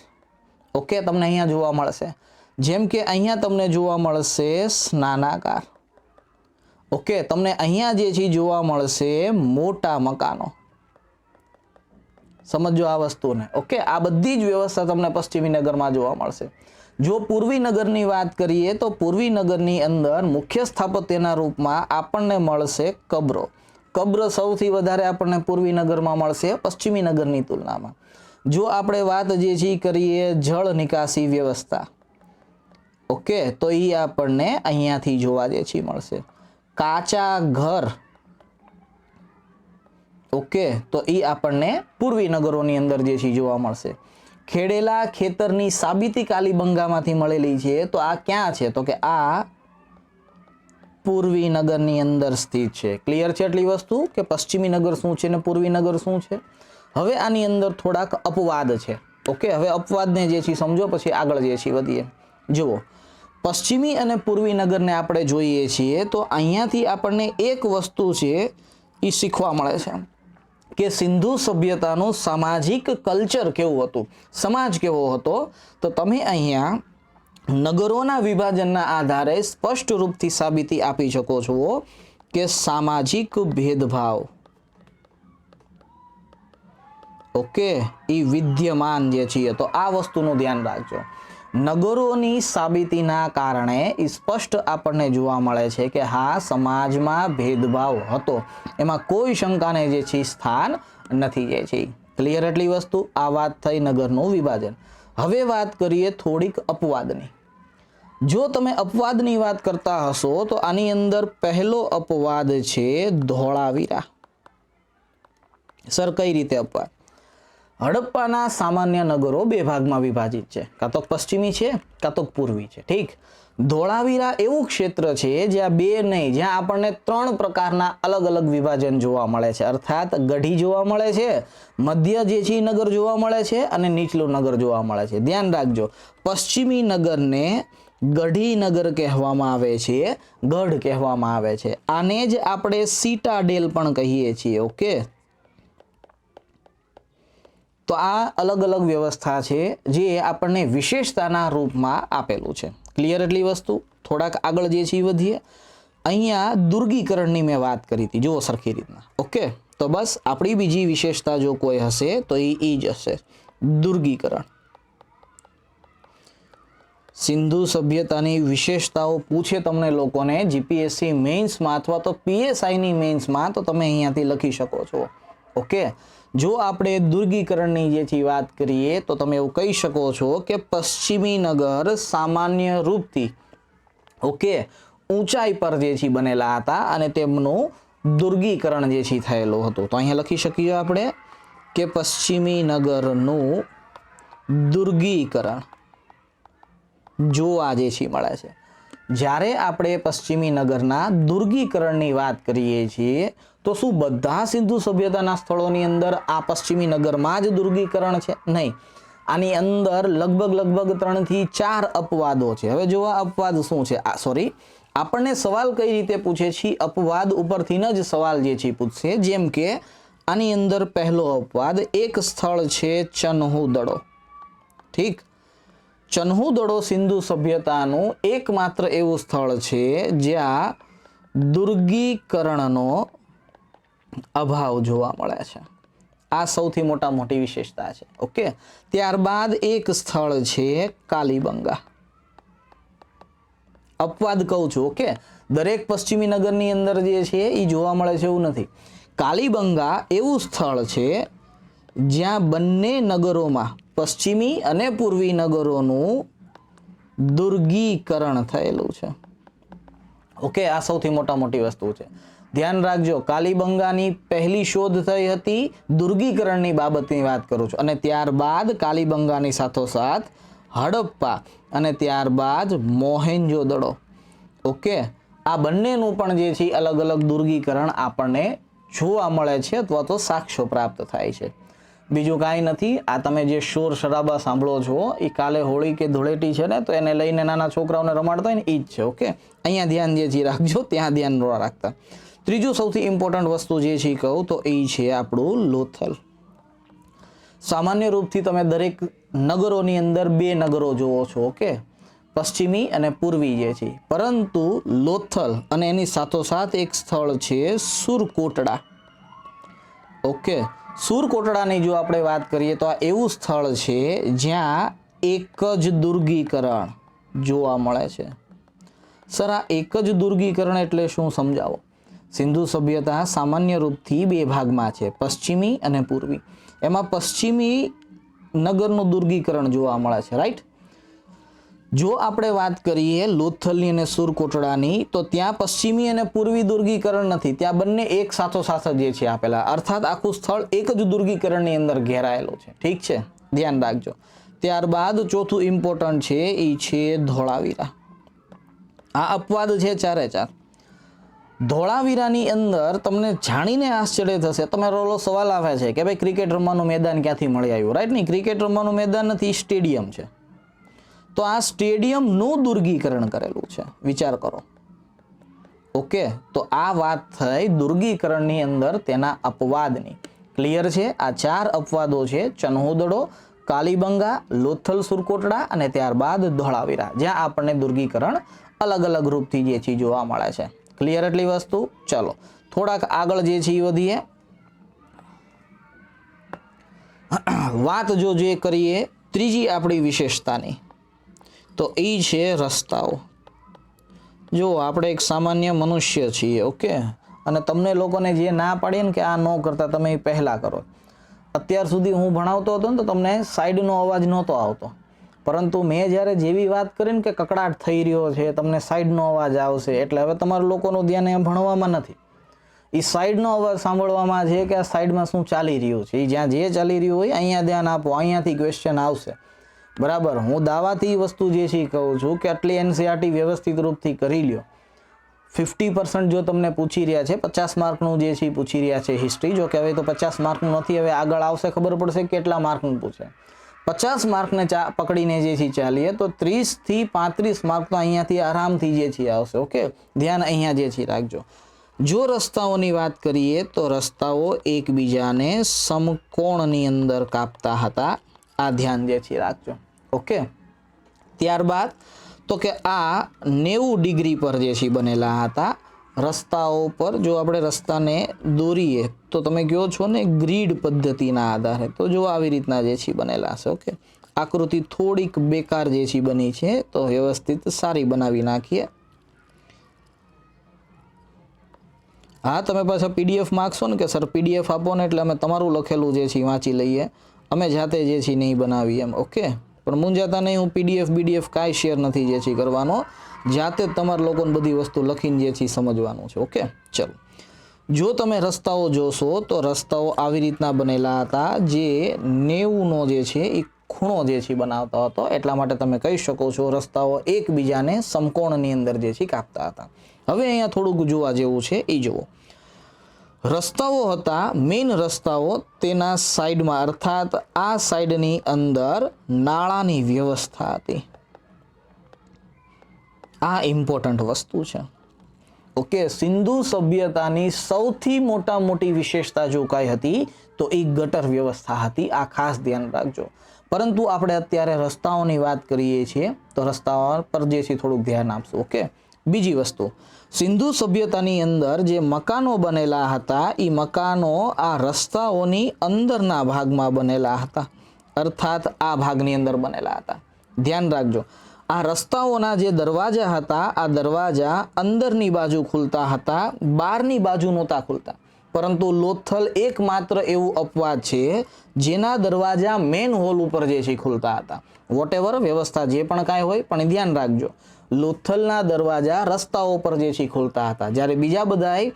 ઓકે, તમને અહીંયા જોવા મળશે. જેમ કે અહીંયા તમને જોવા મળશે સ્નાનાગાર, ઓકે, તમને અહીંયા જે છે જોવા મળશે મોટા મકાનો. સમજો આ વસ્તુને, ઓકે. આ બધી જ વ્યવસ્થા તમને પશ્ચિમી નગરમાં જોવા મળશે. જો પૂર્વી નગરની વાત કરીએ તો પૂર્વી નગરની અંદર મુખ્ય સ્થાપત્યના રૂપમાં આપણને મળશે કબ્રો. કબ્ર સૌથી વધારે આપણને પૂર્વી નગરમાં મળશે પશ્ચિમી નગરની તુલનામાં. જો આપણે વાત જે છે કરીએ જળ નિકાસી વ્યવસ્થા, ઓકે, તો એ આપણને અહીંયાથી જોવા જે છે મળશે. કાચા ઘર, ઓકે, તો એ આપણને પૂર્વી નગરોની અંદર જે છે જોવા મળશે. ખેડેલા ખેતરની સાબિતી કાલીબંગામાંથી મળેલી છે, તો આ ક્યાં છે? તો કે આ પૂર્વી નગરની અંદર સ્થિત છે. ક્લિયર છે એટલી વસ્તુ કે પશ્ચિમી નગર શું છે ને પૂર્વી નગર શું છે? હવે આની અંદર થોડાક અપવાદ છે, ઓકે. હવે અપવાદને જે છે સમજો, પછી આગળ જે છે વધીએ. જુઓ, પશ્ચિમી અને પૂર્વી નગરને આપણે જોઈએ છીએ તો અહીંયાથી આપણને એક વસ્તુ છે એ શીખવા મળે છે કે સિંધુ સભ્યતાનું સામાજિક કલ્ચર કેવું હતું, સમાજ કેવો હતો. તો તમે અહીંયા નગરોના વિભાજનના આધારે સ્પષ્ટ રૂપથી સાબિતી આપી શકો છો કે સામાજિક ભેદભાવ, ઓકે, એ વિદ્યમાન જે છે. તો આ વસ્તુનું ધ્યાન રાખજો. નગરોની સાબિતીના કારણે સ્પષ્ટ આપણને જોવા મળે છે કે હા, સમાજમાં ભેદભાવ હતો, એમાં કોઈ શંકાને જે છે સ્થાન નથી જે છે. ક્લિયર એટલી વસ્તુ? આ વાત થઈ નગરનું વિભાજન. હવે વાત કરીએ થોડીક અપવાદની. જો તમે અપવાદની વાત કરતા હશો તો આની અંદર પહેલો અપવાદ છે ધોળાવીરા. સર, કઈ રીતે અપવાદ? હડપ્પાના સામાન્ય નગરો બે ભાગમાં વિભાજિત છે, કાં તો પશ્ચિમી છે કાં તો પૂર્વી છે, ઠીક. ધોળાવીરા એવું ક્ષેત્ર છે જ્યાં બે નહીં, જ્યાં આપણને ત્રણ પ્રકારના અલગ અલગ વિભાજન જોવા મળે છે. અર્થાત ગઢી જોવા મળે છે, મધ્ય જે છે નગર જોવા મળે છે, અને નીચલું નગર જોવા મળે છે. ધ્યાન રાખજો, પશ્ચિમી નગરને ગઢી નગર કહેવામાં આવે છે, ગઢ કહેવામાં આવે છે. આને જ આપણે સીટાડેલ પણ કહીએ છીએ, ઓકે. તો આ અલગ અલગ વ્યવસ્થા છે જે આપણને વિશેષતાના રૂપમાં આપેલું છે. ક્લિયર એટલી વસ્તુ? થોડાક આગળ જે છે વધીએ. અહીંયા દુર્ગીકરણની મેં વાત કરી હતી, જુઓ સરખી રીતના, ઓકે. તો બસ આપણી બીજી વિશેષતા જો કોઈ હશે તો એ જ હશે દુર્ગીકરણ. સિંધુ સભ્યતાની વિશેષતાઓ પૂછે તમને લોકોને જીપીએસસી મેઇન્સમાં અથવા તો પીએસઆઈની મેઇન્સમાં, તો તમે અહીંયાથી લખી શકો છો, ઓકે, જો આપણે દુર્ગીકરણની જે છે વાત કરીએ તો તમે એવું કહી શકો છો કે પશ્ચિમી નગર સામાન્ય રૂપથી ઓકે ઊંચાઈ પર જે છે બનેલા હતા અને તેમનું દુર્ગીકરણ જે છે થયેલું હતું. તો અહીંયા લખી શકીએ આપણે કે પશ્ચિમી નગરનું દુર્ગીકરણ જોવા જે છે મળે છે. જ્યારે આપણે પશ્ચિમી નગરના દુર્ગીકરણની વાત કરીએ છીએ તો શું બધા સિંધુ સભ્યતાના સ્થળોની અંદર આ પશ્ચિમી નગરમાં જ દુર્ગીકરણ છે? નહીં, આની અંદર લગભગ 3 થી 4 અપવાદો છે. હવે જો આ અપવાદ શું છે, સોરી આપણને સવાલ કઈ રીતે પૂછે છે, અપવાદ ઉપરથી જ સવાલ જે છે પૂછશે. જેમ કે આની અંદર પહેલો અપવાદ, એક સ્થળ છે ચન્હુદડો. ઠીક, ચન્હુદડો સિંધુ સભ્યતાનું એકમાત્ર એવું સ્થળ છે જ્યાં દુર્ગીકરણનો અભાવ જોવા મળે છે. આ સૌથી મોટી વિશેષતા છે. ઓકે, ત્યારબાદ એક સ્થળ છે કાલીબંગા. અપવાદ કહું છું. ઓકે, દરેક પશ્ચિમી નગરની અંદર જે છે એ જોવા મળે છે એવું નથી. કાલીબંગા એવું સ્થળ છે જ્યાં બંને નગરોમાં પશ્ચિમી અને પૂર્વી નગરોનું દુર્ગીકરણ થયેલું છે. ઓકે, આ સૌથી મોટી વસ્તુ છે. ધ્યાન રાખજો, કાલીબંગાની પહેલી શોધ થઈ હતી દુર્ગીકરણની બાબતની વાત કરું છું, અને ત્યારબાદ કાલીબંગાની સાથોસાથ હડપ્પા અને ત્યારબાદ મોહેન્જો-દડો. ઓકે, આ બંનેનું પણ જે છે અલગ અલગ દુર્ગીકરણ આપણને જોવા મળે છે અથવા તો સાક્ષ્યો પ્રાપ્ત થાય છે. બીજું કાંઈ નથી. આ તમે જે શોર શરાબા સાંભળો છો એ કાલે હોળી કે ધૂળેટી છે ને, તો એને લઈને નાના છોકરાઓને રમાડતા હોય ને એ જ છે. ઓકે, અહીંયા ધ્યાન જે છે રાખજો, ત્યાં ધ્યાન ન રાખતા. ત્રીજું સૌથી ઇમ્પોર્ટન્ટ વસ્તુ જે છે કહું તો એ છે આપણું લોથલ. સામાન્ય રૂપથી તમે દરેક નગરોની અંદર 2 નગરો જોવો છો. ઓકે, પશ્ચિમી અને પૂર્વી જે છે, પરંતુ લોથલ અને એની સાથોસાથ એક સ્થળ છે સુરકોટડા. ઓકે, સુરકોટડાની જો આપણે વાત કરીએ તો આ એવું સ્થળ છે જ્યાં એક જ દુર્ગીકરણ જોવા મળે છે. સર, આ એક જ દુર્ગીકરણ એટલે શું, સમજાવો. સિંધુ સભ્યતા સામાન્ય રૂપથી 2 ભાગમાં છે, પશ્ચિમી અને પૂર્વી. એમાં પશ્ચિમી નગરનું દુર્ગીકરણ જોવા મળે છે, રાઈટ. જો આપણે વાત કરીએ લોથલની અને સુરકોટડાની, તો ત્યાં પશ્ચિમી અને પૂર્વી દુર્ગીકરણ નથી, ત્યાં બંને એક સાથોસાથ જે છે આપેલા, અર્થાત આખું સ્થળ એક જ દુર્ગીકરણની અંદર ઘેરાયેલું છે. ઠીક છે, ધ્યાન રાખજો. ત્યારબાદ ચોથું ઇમ્પોર્ટન્ટ છે એ છે ધોળાવીરા. આ અપવાદ છે 4 ધોળાવીરાની અંદર તમને જાણીને આશ્ચર્ય થશે. તમારો સવાલ આવે છે કે ભાઈ ક્રિકેટ રમવાનું મેદાન ક્યાંથી મળી આવ્યું, રાઈટ? નહીં, ક્રિકેટ રમવાનું મેદાન નથી, સ્ટેડિયમ છે. તો આ સ્ટેડિયમનું દુર્ગીકરણ કરેલું છે, વિચાર કરો. ઓકે, તો આ વાત થઈ દુર્ગીકરણની અંદર તેના અપવાદની. ક્લિયર છે? આ 4 અપવાદો છે, ચન્હુદડો, કાલીબંગા, લોથલ, સુરકોટડા અને ત્યારબાદ ધોળાવીરા, જ્યાં આપણને દુર્ગીકરણ અલગ અલગ રૂપથી જે છે જોવા મળે છે. ક્લિયર એટલી વસ્તુ? ચલો થોડાક આગળ જે છે વધીએ. વાત જો જે કરીએ ત્રીજી આપણી વિશેષતાની, તો એ છે રસ્તાઓ. જો આપણે એક સામાન્ય મનુષ્ય છીએ. ઓકે, અને તમને લોકોને જે ના પાડીએ ને કે આ ન કરતા, તમે એ પહેલાં કરો. અત્યાર સુધી હું ભણાવતો હતો ને તો તમને સાઈડનો અવાજ નહોતો આવતો, પરંતુ મેં જ્યારે જેવી વાત કરીને કે કકડાટ થઈ રહ્યો છે, તમને સાઈડનો અવાજ આવશે, એટલે હવે તમારા લોકોનું ધ્યાન એ ભણવામાં નથી, એ સાઈડનો અવાજ સાંભળવામાં છે કે આ સાઈડમાં શું ચાલી રહ્યું છે. એ જ્યાં જે ચાલી રહ્યું હોય અહીંયા ધ્યાન આપો, અહીંયાથી ક્વેશ્ચન આવશે. બરાબર, હું દાવાથી વસ્તુ જે છે કહું છું કે આટલી એનસીઆરટી વ્યવસ્થિત રૂપથી કરી લ્યો. 50% જો તમને પૂછી રહ્યા છે, 50 માર્કનું જે છે પૂછી રહ્યા છે હિસ્ટ્રી. જો કે હવે તો 50 માર્કનું નથી, હવે આગળ આવશે ખબર પડશે કેટલા માર્કનું પૂછે. 50 માર્કને પકડીને જે છે ચાલીએ તો 30 થી 35 માર્ક તો અહીંયાથી આરામથી જે છે આવશે. ઓકે, ધ્યાન અહીંયા જે છે રાખજો. જો રસ્તાઓની વાત કરીએ તો રસ્તાઓ એકબીજાને સમકોણની અંદર કાપતા હતા, આ ધ્યાન જે છે રાખજો. ઓકે, ત્યારબાદ તો કે આ 90 ડિગ્રી પર જે છે બનેલા હતા. રસ્તાઓ પર જો આપણે રસ્તાને દોરીએ તો તમે કહો છો ને ગ્રીડ પદ્ધતિના આધારે, તો જો આવી રીતના જે છે બનેલા છે. ઓકે, આકૃતિ થોડીક બેકાર જે છે બની છે, તો વ્યવસ્થિત સારી બનાવી નાખીએ. હા, તમે પાછા પીડીએફ માગશો ને કે સર પીડીએફ આપો ને એટલે અમે તમારું લખેલું જે છે વાંચી લઈએ, અમે જાતે જે છે નહીં બનાવીએ એમ. ઓકે, પણ મૂંઝાતા નહીં, હું પીડીએફ કાંઈ શેર નથી જે છે કરવાનો, જાતે જ તમારા લોકોને બધી વસ્તુ લખીને જે છે સમજવાનું છે. ઓકે, ચલો. જો તમે રસ્તાઓ જોશો તો રસ્તાઓ આવી રીતના બનેલા હતા, જે 90નો જે છે એ ખૂણો જે છે બનાવતો હતો, એટલા માટે તમે કહી શકો છો રસ્તાઓ એકબીજાને સમકોણની અંદર જે છે કાપતા હતા. હવે અહીંયા થોડુંક જોવા જેવું છે, એ જુઓ. રસ્તાઓ હતા, મેઇન રસ્તાઓ, તેના સાઈડમાં અર્થાત આ સાઈડની અંદર નાળાની વ્યવસ્થા હતી. આ ઇમ્પોર્ટન્ટ વસ્તુ છે. ઓકે, સિંધુ સભ્યતાની સૌથી મોટી વિશેષતા જો કાંઈ હતી તો એ ગટર વ્યવસ્થા હતી. આ ખાસ ધ્યાન રાખજો. પરંતુ આપણે અત્યારે રસ્તાઓની વાત કરીએ છીએ તો રસ્તાઓ પર જે છે થોડુંક ધ્યાન આપશું. ઓકે, બીજી વસ્તુ, સિંધુ સભ્યતાની અંદર જે મકાનો બનેલા હતા એ મકાનો આ રસ્તાઓની અંદરના ભાગમાં બનેલા હતા, અર્થાત આ ભાગની અંદર બનેલા હતા. ધ્યાન રાખજો, આ રસ્તાઓના જે દરવાજા હતા, આ દરવાજા અંદરની બાજુ ખુલતા હતા, બહારની બાજુ નહોતા ખુલતા. પરંતુ લોથલ એકમાત્ર એવું અપવાદ છે જેના દરવાજા મેન હોલ ઉપર જે છે ખુલતા હતા. વોટેવર વ્યવસ્થા જે પણ કાંઈ હોય, પણ ધ્યાન રાખજો, લોથલના દરવાજા રસ્તાઓ પર જે છે ખુલતા હતા, જ્યારે બીજા બધાય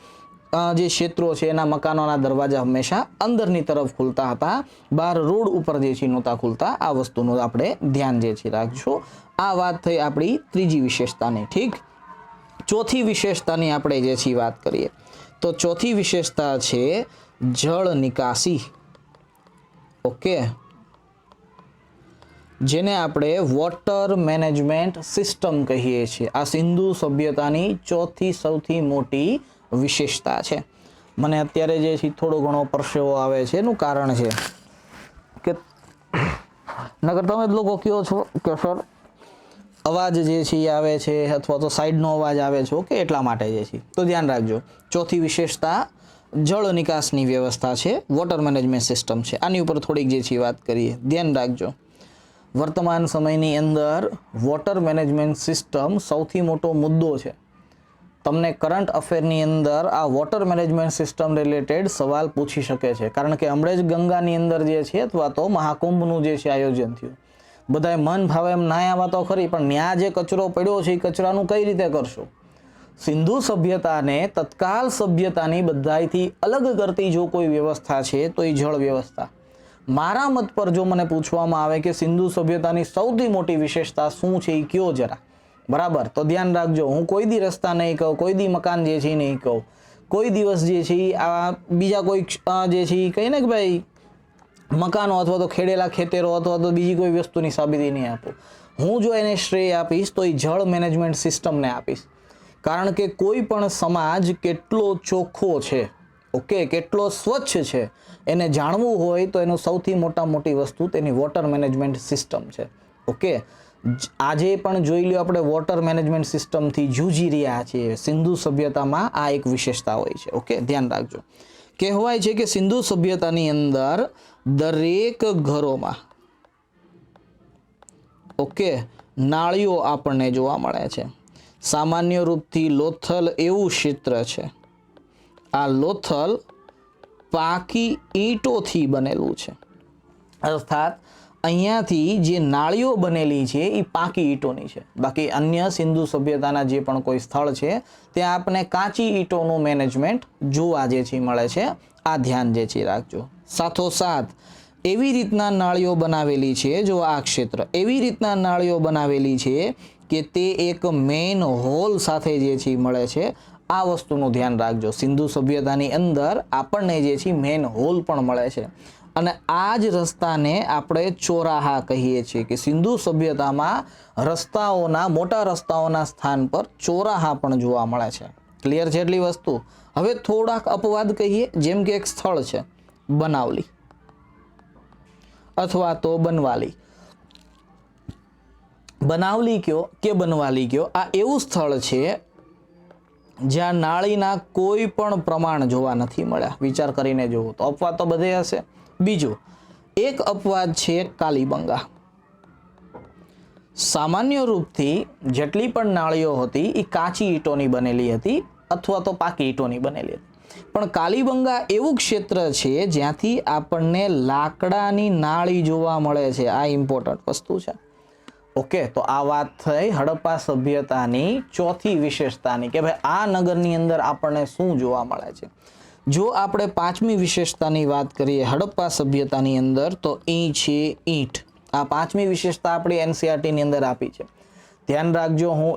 જે ક્ષેત્રો છે એના મકાનોના દરવાજા હંમેશા અંદરની તરફ ખુલતા હતા, બહાર રોડ ઉપર જે છે નહોતા ખુલતા. આ વસ્તુનું આપણે ધ્યાન જે છે રાખજો. આ વાત થઈ આપણી ત્રીજી વિશેષતાની. ઠીક, ચોથી વિશેષતાની આપણે જે છે વાત કરીએ તો ચોથી વિશેષતા છે જળ નિકાસી. ઓકે, જેને આપણે વોટર મેનેજમેન્ટ સિસ્ટમ કહીએ છીએ. આ સિંધુ સભ્યતાની ચોથી સૌથી મોટી વિશેષતા છે. મને અત્યારે જે છે થોડો ઘણો પરસેવો આવે છે, એનું કારણ છે કે નકર તમે જ લોકો કહો છો કે સર અવાજ જે છે એ આવે છે અથવા તો સાઈડનો અવાજ આવે છે. ઓકે, એટલા માટે જે છે તો ધ્યાન રાખજો. ચોથી વિશેષતા જળ નિકાસની વ્યવસ્થા છે, વોટર મેનેજમેન્ટ સિસ્ટમ છે. આની ઉપર થોડીક જે છે વાત કરીએ. ધ્યાન રાખજો, વર્તમાન સમયની અંદર વોટર મેનેજમેન્ટ સિસ્ટમ સૌથી મોટો મુદ્દો છે. તમને કરંટ અફેરની અંદર આ વોટર મેનેજમેન્ટ સિસ્ટમ રિલેટેડ સવાલ પૂછી શકે છે, કારણ કે હમણાં જ ગંગાની અંદર જે છે અથવા તો મહાકુંભનું જે છે આયોજન થયું, બધાએ મન ભાવે એમ નાહ્યા તો ખરી, પણ ત્યાં જે કચરો પડ્યો છે એ કચરાનું કઈ રીતે કરશો? સિંધુ સભ્યતાને તત્કાલ સભ્યતાની બધાયથી અલગ કરતી જો કોઈ વ્યવસ્થા છે તો એ જળ વ્યવસ્થા. મારા મત પર જો મને પૂછવામાં આવે કે સિંધુ સભ્યતાની સૌથી મોટી વિશેષતા શું છે એ કયો જરા, બરાબર? તો ધ્યાન રાખજો, હું કોઈ દી રસ્તા નહીં કહું, કોઈ દી મકાન જે છે નહીં કહું, કોઈ દિવસ જે છે આ બીજા કોઈ જે છે એ કહીએ ને કે ભાઈ મકાનો અથવા તો ખેડેલા ખેતરો અથવા તો બીજી કોઈ વસ્તુની સાબિતી નહીં આપું. હું જો એને શ્રેય આપીશ તો એ જળ મેનેજમેન્ટ સિસ્ટમને આપીશ. કારણ કે કોઈ પણ સમાજ કેટલો ચોખ્ખો છે, ઓકે, કેટલો સ્વચ્છ છે, એને જાણવું હોય તો એનું સૌથી મોટી વસ્તુ તેની વોટર મેનેજમેન્ટ સિસ્ટમ છે. ઓકે, આજે પણ જોઈ લો આપણે વોટર મેનેજમેન્ટ સિસ્ટમથી જૂજી રહ્યા છીએ. સિંધુ સભ્યતામાં આ એક વિશેષતા હોય છે. ઓકે, ધ્યાન રાખજો. કહેવાય છે કે સિંધુ સભ્યતાની અંદર દરેક ઘરોમાં ઓકે નાળીઓ આપણને જોવા મળે છે. સામાન્ય રૂપથી લોથલ એવું ક્ષેત્ર છે, આ લોથલ પાકી ઈંટોથી બનેલું છે, અર્થાત અહીંયાથી જે નાળીઓ બનેલી છે એ પાકી ઈંટોની છે. બાકી અન્ય સિંધુ સભ્યતાના જે પણ કોઈ સ્થળ છે ત્યાં આપણે કાચી ઈંટોનું મેનેજમેન્ટ જોવા જે છે મળે છે. આ ધ્યાન જે છે રાખજો. સાથોસાથ એવી રીતના નાળીઓ બનાવેલી છે, જો આ ક્ષેત્ર એવી રીતના નાળીઓ બનાવેલી છે કે તે એક મેઇન હોલ સાથે જે છે મળે છે. આ વસ્તુનું ધ્યાન રાખજો. સિંધુ સભ્યતાની અંદર આપણને જે છે મેઇન હોલ પણ મળે છે, અને આ જ રસ્તાને આપણે ચોરાહા કહીએ છીએ કે સિંધુ સભ્યતામાં રસ્તાઓના મોટા રસ્તાઓના સ્થાન પર ચોરાહા પણ જોવા મળે છે. ક્લિયર છે એટલી વસ્તુ? હવે થોડાક અપવાદ કહીએ, જેમ કે એક સ્થળ છે બનાવલી અથવા તો બનવાલી. બનાવલી કયો કે બનવાલી કયો, આ એવું સ્થળ છે જ્યાં નાળીના કોઈ પણ પ્રમાણ જોવા નથી મળ્યા. વિચાર કરીને જોવો તો અપવાદ તો બધે હશે. બીજું એક અપવાદ છે કાલીબંગા. સામાન્ય રૂપથી જેટલી પણ નાળીઓ હતી એ કાચી ઈંટોની બનેલી હતી અથવા તો પાકી ઈંટોની બનેલી હતી. પણ કાલીબંગા એવું ક્ષેત્ર છે જ્યાંથી આપણને લાકડાની નાળી જોવા મળે છે. આ ઇમ્પોર્ટન્ટ વસ્તુ છે. ઓકે, તો આ વાત થઈ હડપ્પા સભ્યતાની ચોથી વિશેષતાની કે ભાઈ આ નગરની અંદર આપણને શું જોવા મળે છે. જો આપણે પાંચમી વિશેષતાની વાત કરીએ હડપ્પા સભ્યતાની અંદર તો એ છે ઈંટ. આ પાંચમી વિશેષતા આપણી એનસીઈઆરટી ની અંદર આપી છે. ધ્યાન રાખજો, હું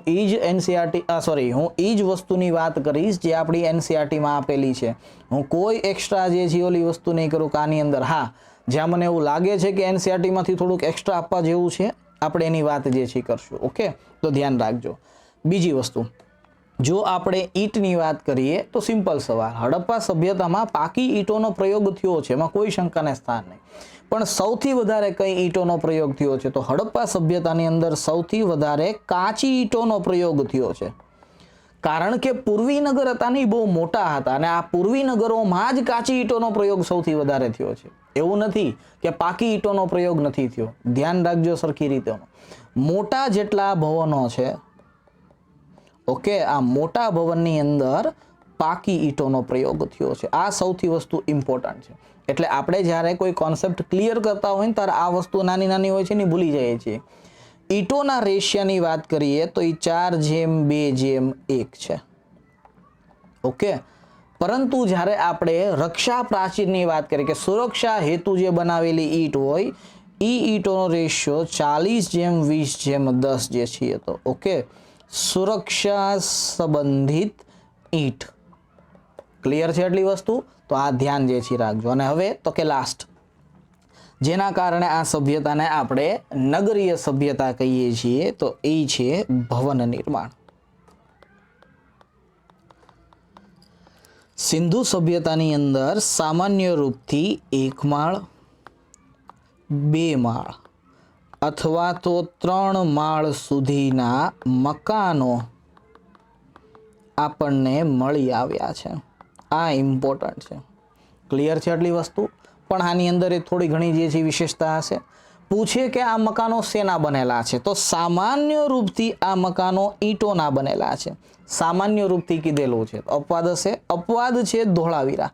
એ જ વસ્તુની વાત કરીશ જે આપણી એનસીઈઆરટી માં આપેલી છે. હું કોઈ એક્સ્ટ્રા જે છે ઓલી વસ્તુ નહીં કરું કે આની અંદર. હા, જ્યાં મને એવું લાગે છે કે એનસીઈઆરટી માંથી થોડુંક એક્સ્ટ્રા આપવા જેવું છે આપણે એની વાત જે છે કરશું. ઓકે, તો ધ્યાન રાખજો. બીજી વસ્તુ, જો આપણે ઈંટની વાત કરીએ તો સિમ્પલ સવાલ, હડપ્પા સભ્યતામાં પાકી ઈંટોનો પ્રયોગ થયો છે, એમાં કોઈ શંકાને સ્થાન નહીં. પણ સૌથી વધારે કઈ ઈંટોનો પ્રયોગ થયો છે તો હડપ્પા સભ્યતાની અંદર સૌથી વધારે કાચી ઈંટોનો પ્રયોગ થયો છે. કારણ કે પૂર્વી નગર હતા નહીં, બહુ મોટા હતા, અને આ પૂર્વી નગરોમાં જ કાચી ઈંટોનો પ્રયોગ સૌથી વધારે થયો છે. એવું નથી કે પાકી ઈંટોનો પ્રયોગ નથી થયો. ધ્યાન રાખજો સરખી રીતે. મોટા જેટલા ભવનો છે, ઓકે, આ મોટા ભવનની અંદર પાકી ઈંટોનો પ્રયોગ થયો છે. આ સૌથી વસ્તુ ઇમ્પોર્ટન્ટ છે. એટલે આપણે જ્યારે કોઈ કોન્સેપ્ટ ક્લિયર કરતા હોય ને ત્યારે આ વસ્તુ નાની નાની હોય છે ને ભૂલી જઈએ છીએ. ઈંટોના રેશિયાની વાત કરીએ તો એ 4:2:1 છે. ઓકે, પરંતુ જ્યારે આપણે રક્ષા પ્રાચીરની વાત કરીએ કે સુરક્ષા હેતુ જે બનાવેલી ઈંટ હોય એ ઈંટોનો રેશિયો 40:20:10 જે છે. તો ઓકે, સુરક્ષા સંબંધિત ઈંટ. ક્લિયર છે એટલી વસ્તુ? તો આ ધ્યાન જે છે રાખજો. અને હવે તો કે લાસ્ટ, જેના કારણે આ સભ્યતાને આપણે નગરીય સભ્યતા કહીએ છીએ તો એ છે ભવન નિર્માણ. સિંધુ સભ્યતાની અંદર સામાન્ય રૂપથી 1 માળ, 2 માળ અથવા તો 3 માળ સુધીના મકાનો આપણને મળી આવ્યા છે. આ ઇમ્પોર્ટન્ટ છે. ક્લિયર છે આટલી વસ્તુ? પણ આની અંદર એ થોડી ઘણી જે છે વિશેષતા હશે. પૂછે કે આ મકાનો શેના બનેલા છે તો સામાન્ય રૂપથી આ મકાનો ઈંટોના બનેલા છે. સામાન્ય રૂપથી કીધેલું છે. અપવાદ હશે? અપવાદ છે ધોળાવીરા.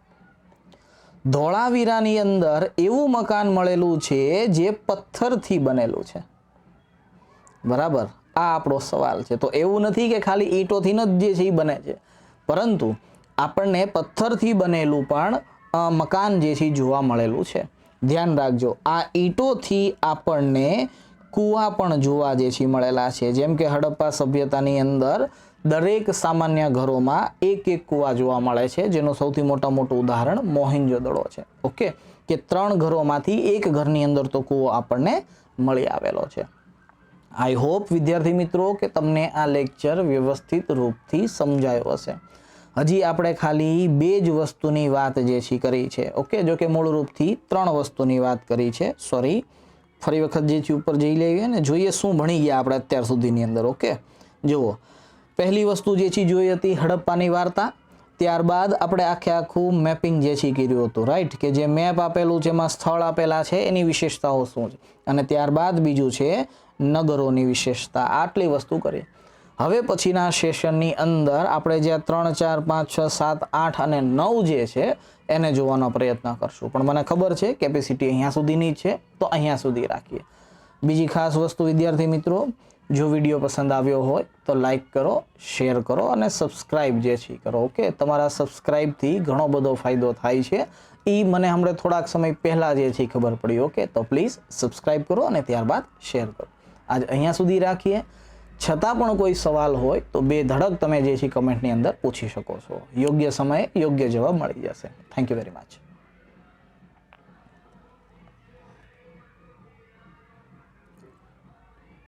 ધોળાવીરાની અંદર એવું મકાન મળેલું છે જે પથ્થરથી બનેલું છે. બરાબર, આ આપણો સવાલ છે. તો એવું નથી કે ખાલી ઈંટોથી જ જે છે એ બને છે, પરંતુ આપણને પથ્થરથી બનેલું પણ મકાન જે છે જોવા મળેલું છે. ધ્યાન રાખજો, આ ઈંટોથી આપણને કૂવા પણ જોવા જે છે મળેલા છે. જેમ કે હડપ્પા સભ્યતાની અંદર દરેક સામાન્ય ઘરોમાં એક કૂવા જોવા મળે છે, જેનું સૌથી મોટું ઉદાહરણ મોહેન્જો-દડો છે. ઓકે, કે 3 ઘરોમાંથી એક ઘરની અંદર તો કૂવો આપણને મળી આવેલો છે. આઈ હોપ વિદ્યાર્થી મિત્રો કે તમને આ લેક્ચર વ્યવસ્થિત રૂપથી સમજાયો હશે. હજી આપણે ખાલી 2 જ વસ્તુની વાત જે છે કરી છે. ઓકે, જો કે મૂળ રૂપથી 3 વસ્તુની વાત કરી છે. સોરી, ફરી વખત જે છે ઉપર જઈ લઈએ ને જોઈએ શું ભણી ગયા આપણે અત્યાર સુધીની અંદર. ઓકે, જુઓ, પહેલી વસ્તુ જે છે જોઈ હતી હડપ્પાની વાર્તા. ત્યારબાદ આપણે આખું મેપિંગ જે છે કર્યું હતું, રાઈટ, કે જે મેપ આપેલું છે એમાં સ્થળ આપેલા છે એની વિશેષતાઓ શું છે, અને ત્યારબાદ બીજું છે નગરોની વિશેષતા. આટલી વસ્તુ કરી. હવે પછીના સેશનની અંદર આપણે જે 3, 4, 5, 6, 7, 8 અને 9 જે છે એને જોવાનો પ્રયત્ન કરશું. પણ મને ખબર છે કેપેસિટી અહીંયા સુધીની છે તો અહીંયા સુધી રાખીએ. બીજી ખાસ વસ્તુ વિદ્યાર્થી મિત્રો, જો વિડીયો પસંદ આવ્યો હોય તો લાઈક કરો, શેર કરો અને સબસ્ક્રાઇબ જે છે કરો. ઓકે, તમારા સબસ્ક્રાઇબથી ઘણો બધો ફાયદો થાય છે. એ મને હમણાં થોડાક સમય પહેલાં જે છે ખબર પડી. ઓકે, તો પ્લીઝ સબસ્ક્રાઇબ કરો અને ત્યારબાદ શેર કરો. આજ અહીંયા સુધી રાખીએ. છતાં પણ કોઈ સવાલ હોય તો બેધડક તમે જે છે કમેન્ટની અંદર પૂછી શકો છો. યોગ્ય સમયે યોગ્ય જવાબ મળી જશે. Thank you very much.